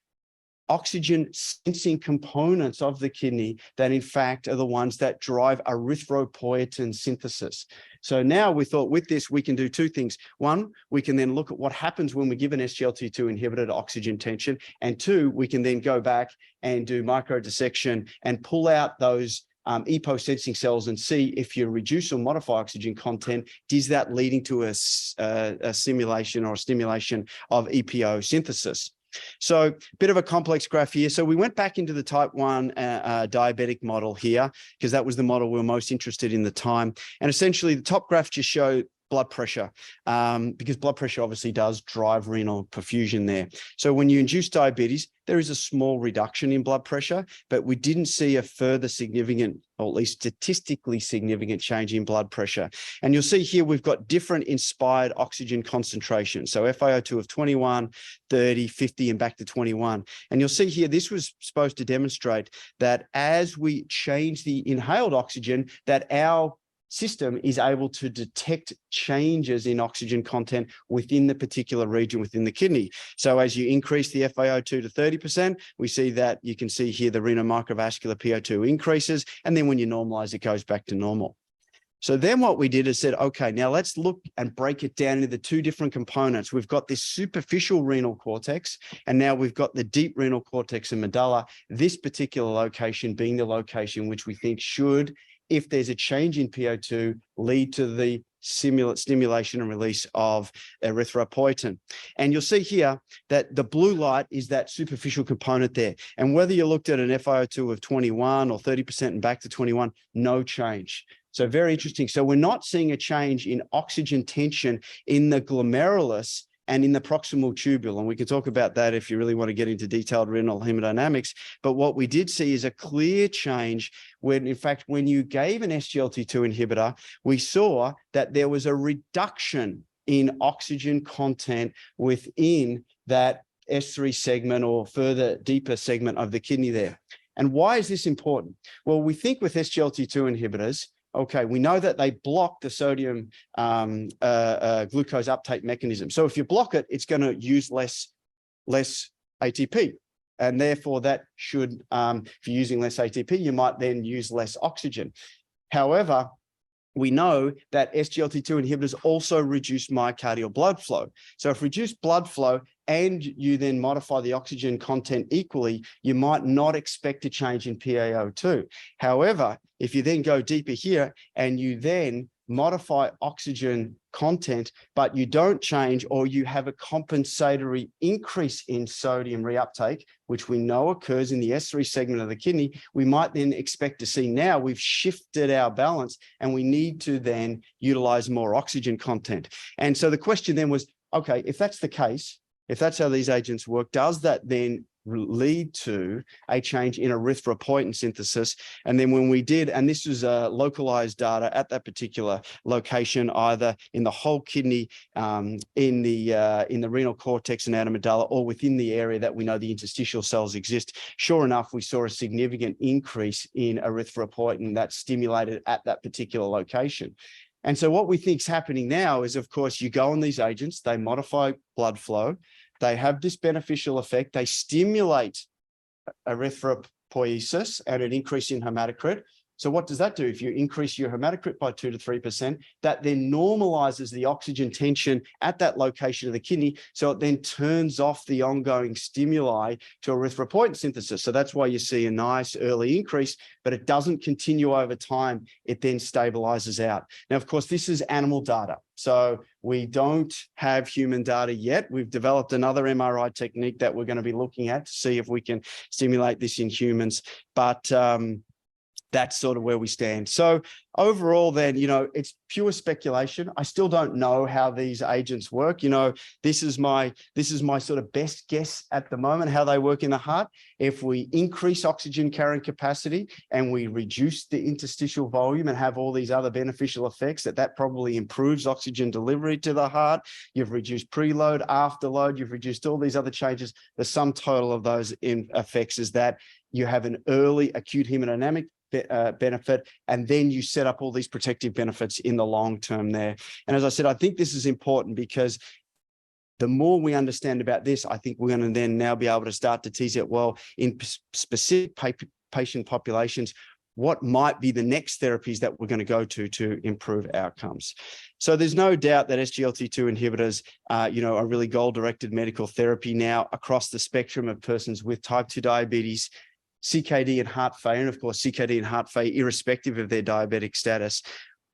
oxygen sensing components of the kidney that, in fact, are the ones that drive erythropoietin synthesis. So now we thought with this, we can do two things. One, we can then look at what happens when we give an SGLT2 inhibitor to oxygen tension. And two, we can then go back and do microdissection and pull out those EPO sensing cells and see if you reduce or modify oxygen content, is that leading to a simulation or a stimulation of EPO synthesis? So a bit of a complex graph here. So we went back into the type 1 diabetic model here, because that was the model we were most interested in the time. And essentially the top graph just showed blood pressure, because blood pressure obviously does drive renal perfusion there. So when you induce diabetes, there is a small reduction in blood pressure, but we didn't see a further significant, or at least statistically significant, change in blood pressure. And you'll see here we've got different inspired oxygen concentrations. So FiO2 of 21, 30, 50, and back to 21. And you'll see here, this was supposed to demonstrate that as we change the inhaled oxygen, that our system is able to detect changes in oxygen content within the particular region within the kidney. So as you increase the FiO2 to 30%, we see that you can see here the renal microvascular PO2 increases, and then when you normalize, it goes back to normal. So then what we did is said, okay, now let's look and break it down into the two different components. We've got this superficial renal cortex, and now we've got the deep renal cortex and medulla, this particular location being the location which we think should, if there's a change in PO2, lead to the stimulation and release of erythropoietin. And you'll see here that the blue light is that superficial component there. And whether you looked at an FiO2 of 21 or 30% and back to 21, no change. So very interesting. So we're not seeing a change in oxygen tension in the glomerulus and in the proximal tubule. And we can talk about that if you really want to get into detailed renal hemodynamics. But what we did see is a clear change when, in fact, when you gave an SGLT2 inhibitor, we saw that there was a reduction in oxygen content within that S3 segment or further deeper segment of the kidney there. And why is this important? Well, we think with SGLT2 inhibitors, okay, we know that they block the sodium glucose uptake mechanism. So if you block it, it's going to use less ATP. And therefore that should, if you're using less ATP, you might then use less oxygen. However, we know that SGLT2 inhibitors also reduce myocardial blood flow. So if reduced blood flow and you then modify the oxygen content equally, you might not expect a change in PaO2. However, if you then go deeper here and you then modify oxygen content, but you don't change, or you have a compensatory increase in sodium reuptake, which we know occurs in the S3 segment of the kidney, we might then expect to see now we've shifted our balance and we need to then utilize more oxygen content. And so the question then was, okay, if that's the case, if that's how these agents work, does that then lead to a change in erythropoietin synthesis? And then when we did, and this was localized data at that particular location, either in the whole kidney, in the renal cortex and outer medulla, or within the area that we know the interstitial cells exist, sure enough, we saw a significant increase in erythropoietin that's stimulated at that particular location. And so what we think is happening now is, of course, you go on these agents, they modify blood flow, they have this beneficial effect, they stimulate erythropoiesis and an increase in hematocrit. So what does that do? If you increase your hematocrit by 2 to 3%, that then normalizes the oxygen tension at that location of the kidney. So it then turns off the ongoing stimuli to erythropoietin synthesis. So that's why you see a nice early increase, but it doesn't continue over time. It then stabilizes out. Now, of course, this is animal data. So we don't have human data yet. We've developed another MRI technique that we're going to be looking at to see if we can stimulate this in humans. But that's sort of where we stand. So overall then, it's pure speculation. I still don't know how these agents work. This is my sort of best guess at the moment, how they work in the heart. If we increase oxygen carrying capacity and we reduce the interstitial volume and have all these other beneficial effects, that probably improves oxygen delivery to the heart. You've reduced preload, afterload, you've reduced all these other changes. The sum total of those effects is that you have an early acute hemodynamic benefit, and then you set up all these protective benefits in the long term there. And as I said, I think this is important because the more we understand about this, I think we're going to then now be able to start to tease out, well, in specific patient populations, what might be the next therapies that we're going to go to improve outcomes. So there's no doubt that SGLT2 inhibitors, are really goal-directed medical therapy now across the spectrum of persons with type 2 diabetes, CKD and heart failure, and of course, CKD and heart failure, irrespective of their diabetic status.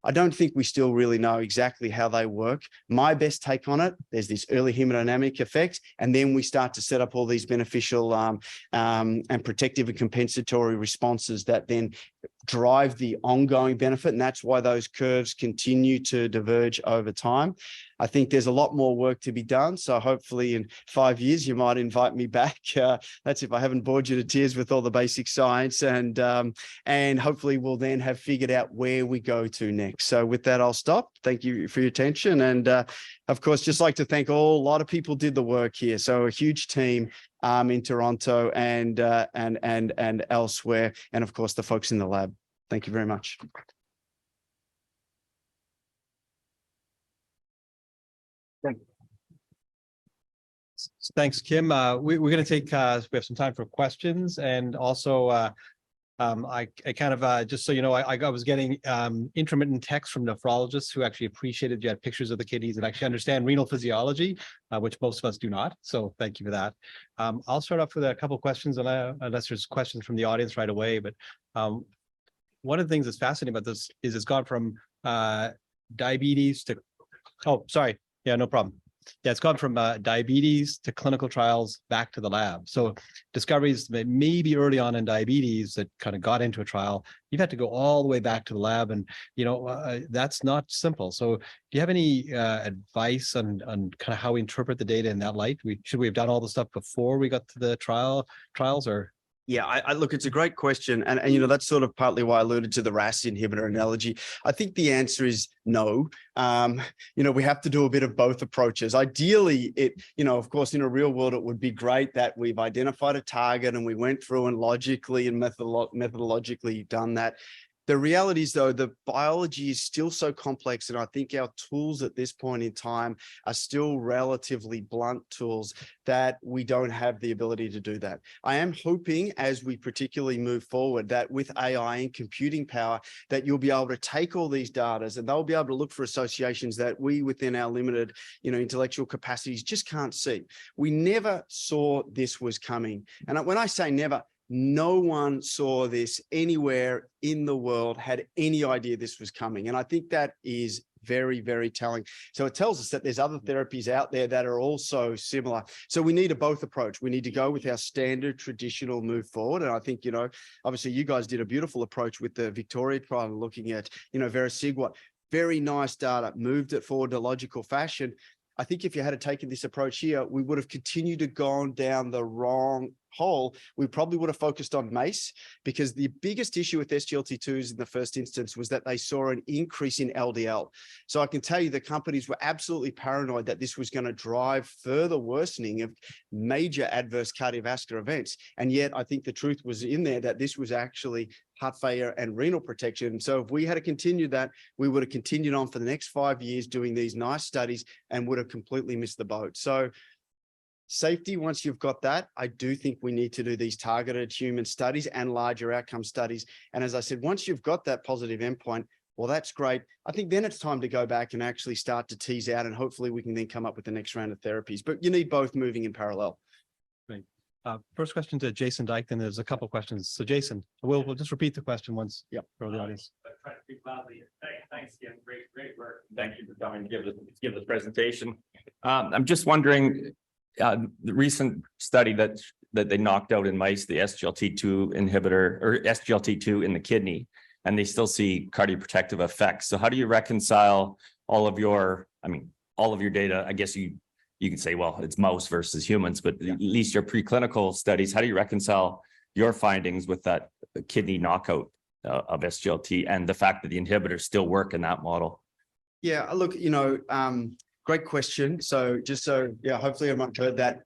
I don't think we still really know exactly how they work. My best take on it, there's this early hemodynamic effect, and then we start to set up all these beneficial and protective and compensatory responses that then drive the ongoing benefit. And that's why those curves continue to diverge over time. I think there's a lot more work to be done. So hopefully in 5 years, you might invite me back. That's if I haven't bored you to tears with all the basic science, and hopefully we'll then have figured out where we go to next. So with that, I'll stop. Thank you for your attention. And of course, just like to thank a lot of people did the work here. So a huge team in Toronto and elsewhere, and of course the folks in the lab. Thank you very much. Thanks, Kim. We're going to take, we have some time for questions, and also I kind of, just so you know, I was getting intermittent texts from nephrologists who actually appreciated you had pictures of the kidneys and actually understand renal physiology, which most of us do not. So thank you for that. I'll start off with a couple of questions, unless there's questions from the audience right away. But one of the things that's fascinating about this is it's gone from diabetes to, oh, sorry. Yeah, no problem. Yeah, it's gone from diabetes to clinical trials back to the lab. So discoveries that maybe early on in diabetes that kind of got into a trial, you've had to go all the way back to the lab, and that's not simple. So do you have any advice on kind of how we interpret the data in that light? Should we have done all the stuff before we got to the trials, or? Yeah, I look, it's a great question. And that's sort of partly why I alluded to the RAS inhibitor analogy. I think the answer is no. We have to do a bit of both approaches. Ideally, of course, in a real world, it would be great that we've identified a target and we went through and logically and methodologically done that. The reality is, though, the biology is still so complex, and I think our tools at this point in time are still relatively blunt tools that we don't have the ability to do that. I am hoping, as we particularly move forward, that with AI and computing power, that you'll be able to take all these data and they'll be able to look for associations that we, within our limited, intellectual capacities, just can't see. We never saw this was coming. And when I say never, no one saw this anywhere in the world, had any idea this was coming. And I think that is very, very telling. So it tells us that there's other therapies out there that are also similar. So we need a both approach. We need to go with our standard traditional move forward. And I think, obviously you guys did a beautiful approach with the Victoria trial, looking at, Vericiguat, very nice data, moved it forward to logical fashion. I think if you had taken this approach here, we would have continued to go down the wrong hole. We probably would have focused on MACE, because the biggest issue with SGLT2s in the first instance was that they saw an increase in LDL. So I can tell you the companies were absolutely paranoid that this was going to drive further worsening of major adverse cardiovascular events. And yet I think the truth was in there, that this was actually heart failure and renal protection. So if we had to continue that, we would have continued on for the next 5 years doing these nice studies and would have completely missed the boat. So safety, once you've got that, I do think we need to do these targeted human studies and larger outcome studies. And as I said, once you've got that positive endpoint, well, that's great. I think then it's time to go back and actually start to tease out, and hopefully we can then come up with the next round of therapies. But you need both moving in parallel. Great. First question to Jason Dyke, then there's a couple of questions. So Jason, we'll just repeat the question once for the audience. Try to speak loudly. Thanks again. Great work. Thank you for coming to give this presentation. I'm just wondering, the recent study that they knocked out in mice, the SGLT2 inhibitor or SGLT2 in the kidney, and they still see cardioprotective effects. So how do you reconcile all of your data? I guess you can say, well, it's mouse versus humans, but at least your preclinical studies, how do you reconcile your findings with that kidney knockout of SGLT and the fact that the inhibitors still work in that model? Yeah, look, great question. So hopefully everyone heard that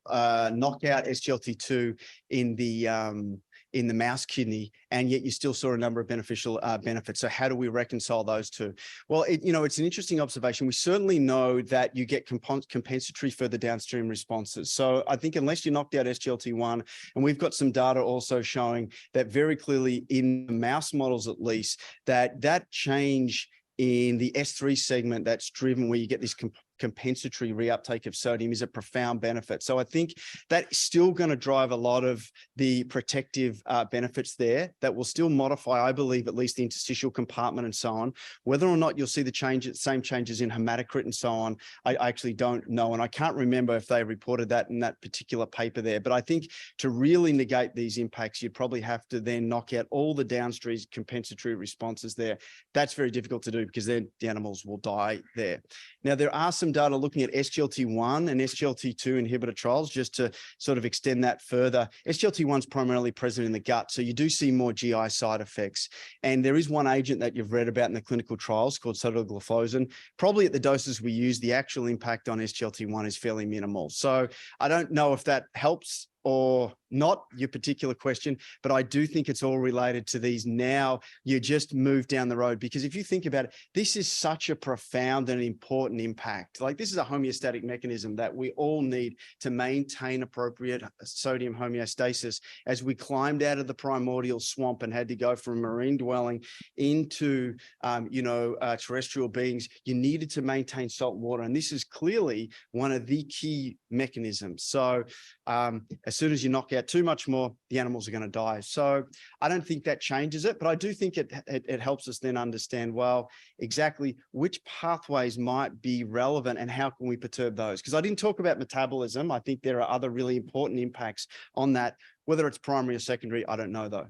knockout SGLT2 in the mouse kidney, and yet you still saw a number of beneficial benefits. So how do we reconcile those two? Well, it's an interesting observation. We certainly know that you get compensatory further downstream responses. So I think unless you knocked out SGLT1, and we've got some data also showing that very clearly in the mouse models, at least, that change in the S3 segment that's driven where you get this compensatory reuptake of sodium is a profound benefit. So I think that's still going to drive a lot of the protective benefits there that will still modify, I believe, at least the interstitial compartment and so on. Whether or not you'll see the same changes in hematocrit and so on, I actually don't know. And I can't remember if they reported that in that particular paper there. But I think to really negate these impacts, you'd probably have to then knock out all the downstream compensatory responses there. That's very difficult to do because then the animals will die there. Now, there are some data looking at SGLT1 and SGLT2 inhibitor trials, just to sort of extend that further. SGLT1 is primarily present in the gut, so you do see more GI side effects. And there is one agent that you've read about in the clinical trials called sotagliflozin. Probably at the doses we use, the actual impact on SGLT1 is fairly minimal. So I don't know if that helps or not, your particular question, but I do think it's all related to these. Now you just move down the road, because if you think about it, this is such a profound and important impact. Like, this is a homeostatic mechanism that we all need to maintain appropriate sodium homeostasis. As we climbed out of the primordial swamp and had to go from marine dwelling into, terrestrial beings, you needed to maintain salt and water. And this is clearly one of the key mechanisms. So as soon as you knock out too much more, the animals are going to die. So I don't think that changes it, but I do think it helps us then understand, well, exactly which pathways might be relevant and how can we perturb those? Because I didn't talk about metabolism. I think there are other really important impacts on that. Whether it's primary or secondary, I don't know though.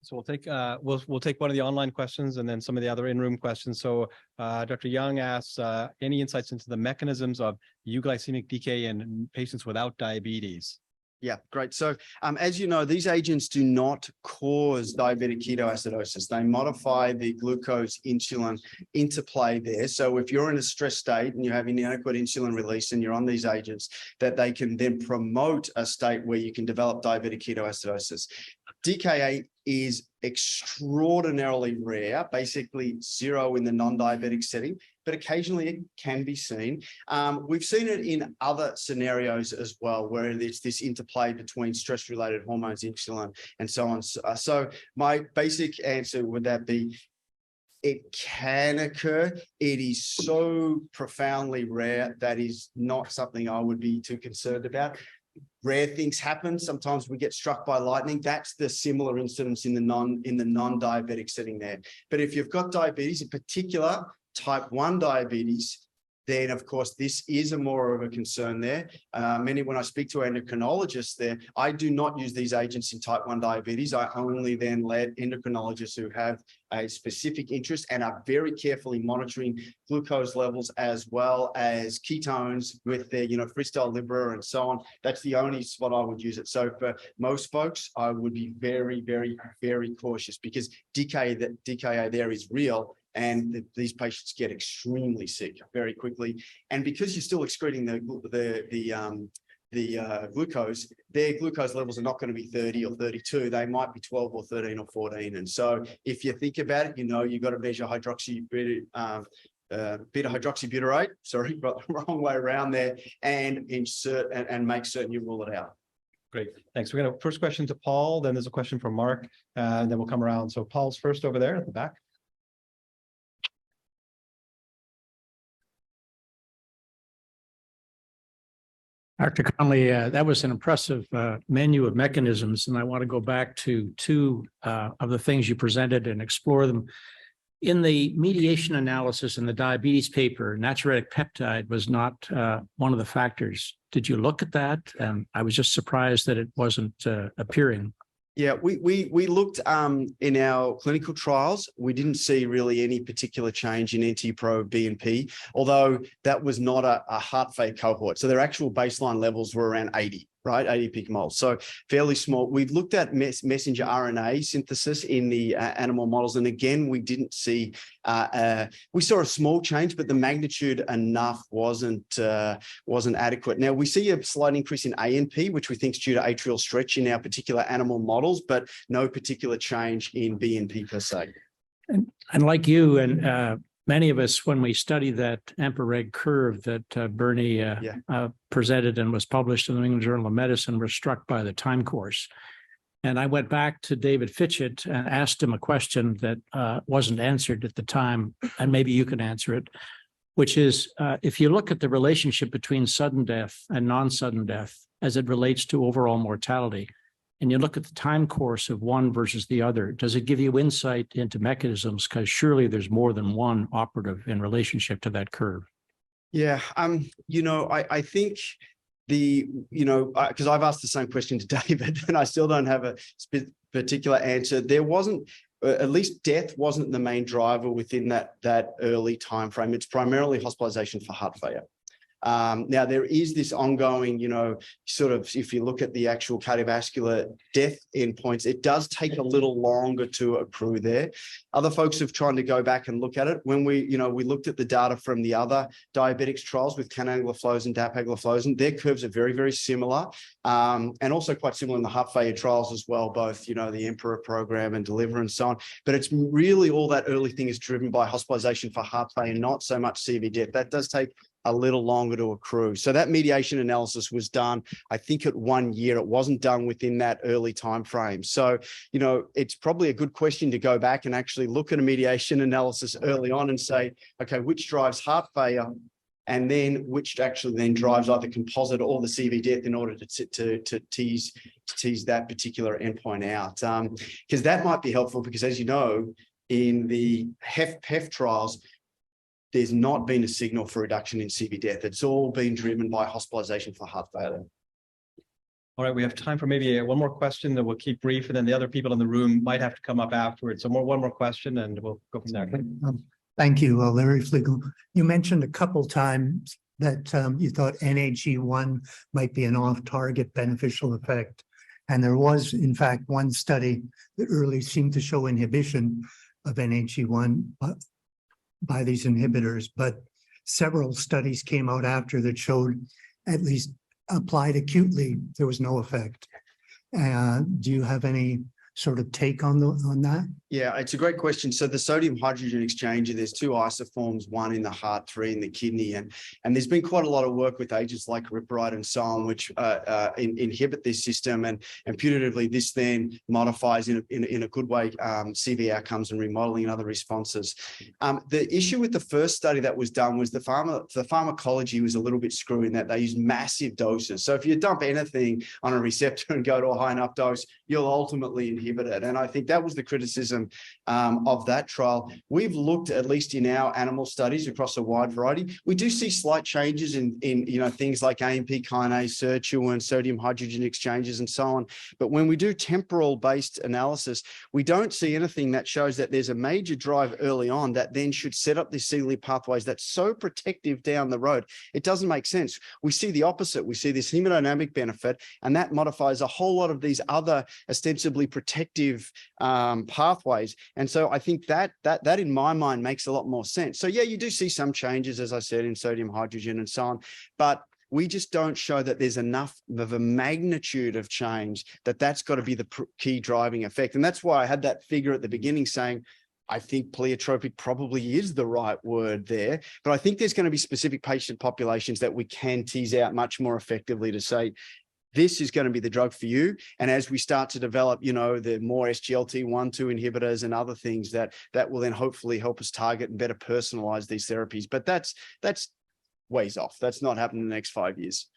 So we'll take one of the online questions and then some of the other in-room questions. So Dr. Young asks, any insights into the mechanisms of euglycemic decay in patients without diabetes? Yeah, great. So as you know, these agents do not cause diabetic ketoacidosis. They modify the glucose insulin interplay there. So if you're in a stress state and you have inadequate insulin release and you're on these agents, that they can then promote a state where you can develop diabetic ketoacidosis. DKA is extraordinarily rare, basically zero in the non-diabetic setting, but occasionally it can be seen. We've seen it in other scenarios as well, where it's this interplay between stress-related hormones, insulin, and so on. So my basic answer would that be, it can occur. It is so profoundly rare that is not something I would be too concerned about. Rare things happen. Sometimes we get struck by lightning. That's the similar incidence in the non-diabetic setting there. But if you've got diabetes, in particular type 1 diabetes, then of course this is more of a concern there. When I speak to endocrinologists there, I do not use these agents in type 1 diabetes. I only then let endocrinologists who have a specific interest and are very carefully monitoring glucose levels as well as ketones with their, freestyle liver and so on. That's the only spot I would use it. So for most folks, I would be very, very, very cautious, because DKA there is real. And these patients get extremely sick very quickly. And because you're still excreting the glucose, their glucose levels are not going to be 30 or 32. They might be 12 or 13 or 14. And so if you think about it, you've got to measure beta-hydroxybutyrate, sorry, got the wrong way around there, and insert and make certain you rule it out. Great, thanks. We're going to first question to Paul, then there's a question from Mark, and then we'll come around. So Paul's first over there at the back. Dr. Connelly, that was an impressive menu of mechanisms, and I want to go back to two of the things you presented and explore them. In the mediation analysis in the diabetes paper, natriuretic peptide was not one of the factors. Did you look at that? I was just surprised that it wasn't appearing. Yeah, we looked in our clinical trials. We didn't see really any particular change in NT-proBNP, although that was not a heart failure cohort. So their actual baseline levels were around 80, right? 80 picomoles. So fairly small. We've looked at messenger RNA synthesis in the animal models. And again, we didn't see, we saw a small change, but the magnitude enough wasn't adequate. Now, we see a slight increase in ANP, which we think is due to atrial stretch in our particular animal models, but no particular change in BNP per se. And like you and many of us, when we study that AMPA-REG curve that Bernie presented and was published in the New England Journal of Medicine, were struck by the time course. And I went back to David Fitchett and asked him a question that wasn't answered at the time, and maybe you can answer it, which is, if you look at the relationship between sudden death and non-sudden death as it relates to overall mortality, and you look at the time course of one versus the other, does it give you insight into mechanisms? Because surely there's more than one operative in relationship to that curve. Yeah, I think because I've asked the same question to David and I still don't have a particular answer. There wasn't, at least death wasn't the main driver within that early time frame. It's primarily hospitalization for heart failure. Now, there is this ongoing, sort of, if you look at the actual cardiovascular death endpoints, it does take a little longer to accrue there. Other folks have tried to go back and look at it. When we looked at the data from the other diabetics trials with canagliflozin, dapagliflozin, their curves are very, very similar, and also quite similar in the heart failure trials as well, both, the Emperor program and Deliver and so on. But it's really all that early thing is driven by hospitalization for heart failure, not so much CV death. That does take a little longer to accrue. So that mediation analysis was done, I think, at 1 year. It wasn't done within that early time frame. So, it's probably a good question to go back and actually look at a mediation analysis early on and say, okay, which drives heart failure, and then which actually then drives either composite or the CV death in order to tease that particular endpoint out. Because that might be helpful, because as you know, in the HEF trials, there's not been a signal for reduction in CV death. It's all been driven by hospitalization for heart failure. All right, we have time for maybe one more question that we'll keep brief, and then the other people in the room might have to come up afterwards. So one more question and we'll go from there. Thank you, Larry Flegel. You mentioned a couple times that you thought NHE1 might be an off-target beneficial effect. And there was, in fact, one study that early seemed to show inhibition of NHE1 by these inhibitors, but several studies came out after that showed, at least applied acutely, there was no effect. Do you have any sort of take on that? Yeah, it's a great question. So the sodium hydrogen exchanger, there's two isoforms, one in the heart, three in the kidney. And there's been quite a lot of work with agents like ripride and so on, which inhibit this system. And putatively, this then modifies in a good way CV outcomes and remodeling and other responses. The issue with the first study that was done was the pharmacology was a little bit screwy in that they used massive doses. So if you dump anything on a receptor and go to a high enough dose, you'll ultimately inhibit it. And I think that was the criticism of that trial. We've looked, at least in our animal studies across a wide variety, we do see slight changes in things like AMP kinase, sirtuin, sodium hydrogen exchanges, and so on. But when we do temporal based analysis, we don't see anything that shows that there's a major drive early on that then should set up these celiac pathways that's so protective down the road. It doesn't make sense. We see the opposite. We see this hemodynamic benefit, and that modifies a whole lot of these other ostensibly protective pathways. And so I think that in my mind makes a lot more sense. So yeah, you do see some changes, as I said, in sodium hydrogen and so on, but we just don't show that there's enough of a magnitude of change that's got to be the key driving effect. And that's why I had that figure at the beginning saying, I think pleiotropic probably is the right word there, but I think there's going to be specific patient populations that we can tease out much more effectively to say, this is going to be the drug for you. And as we start to develop, the more SGLT1, 2 inhibitors and other things that will then hopefully help us target and better personalize these therapies. But that's ways off. That's not happening in the next 5 years.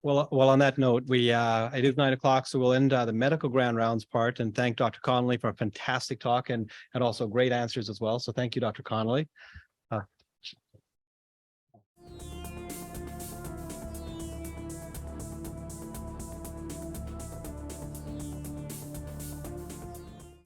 Well, on that note, it is 9 o'clock, so we'll end the medical grand rounds part and thank Dr. Connelly for a fantastic talk and also great answers as well. So thank you, Dr. Connelly.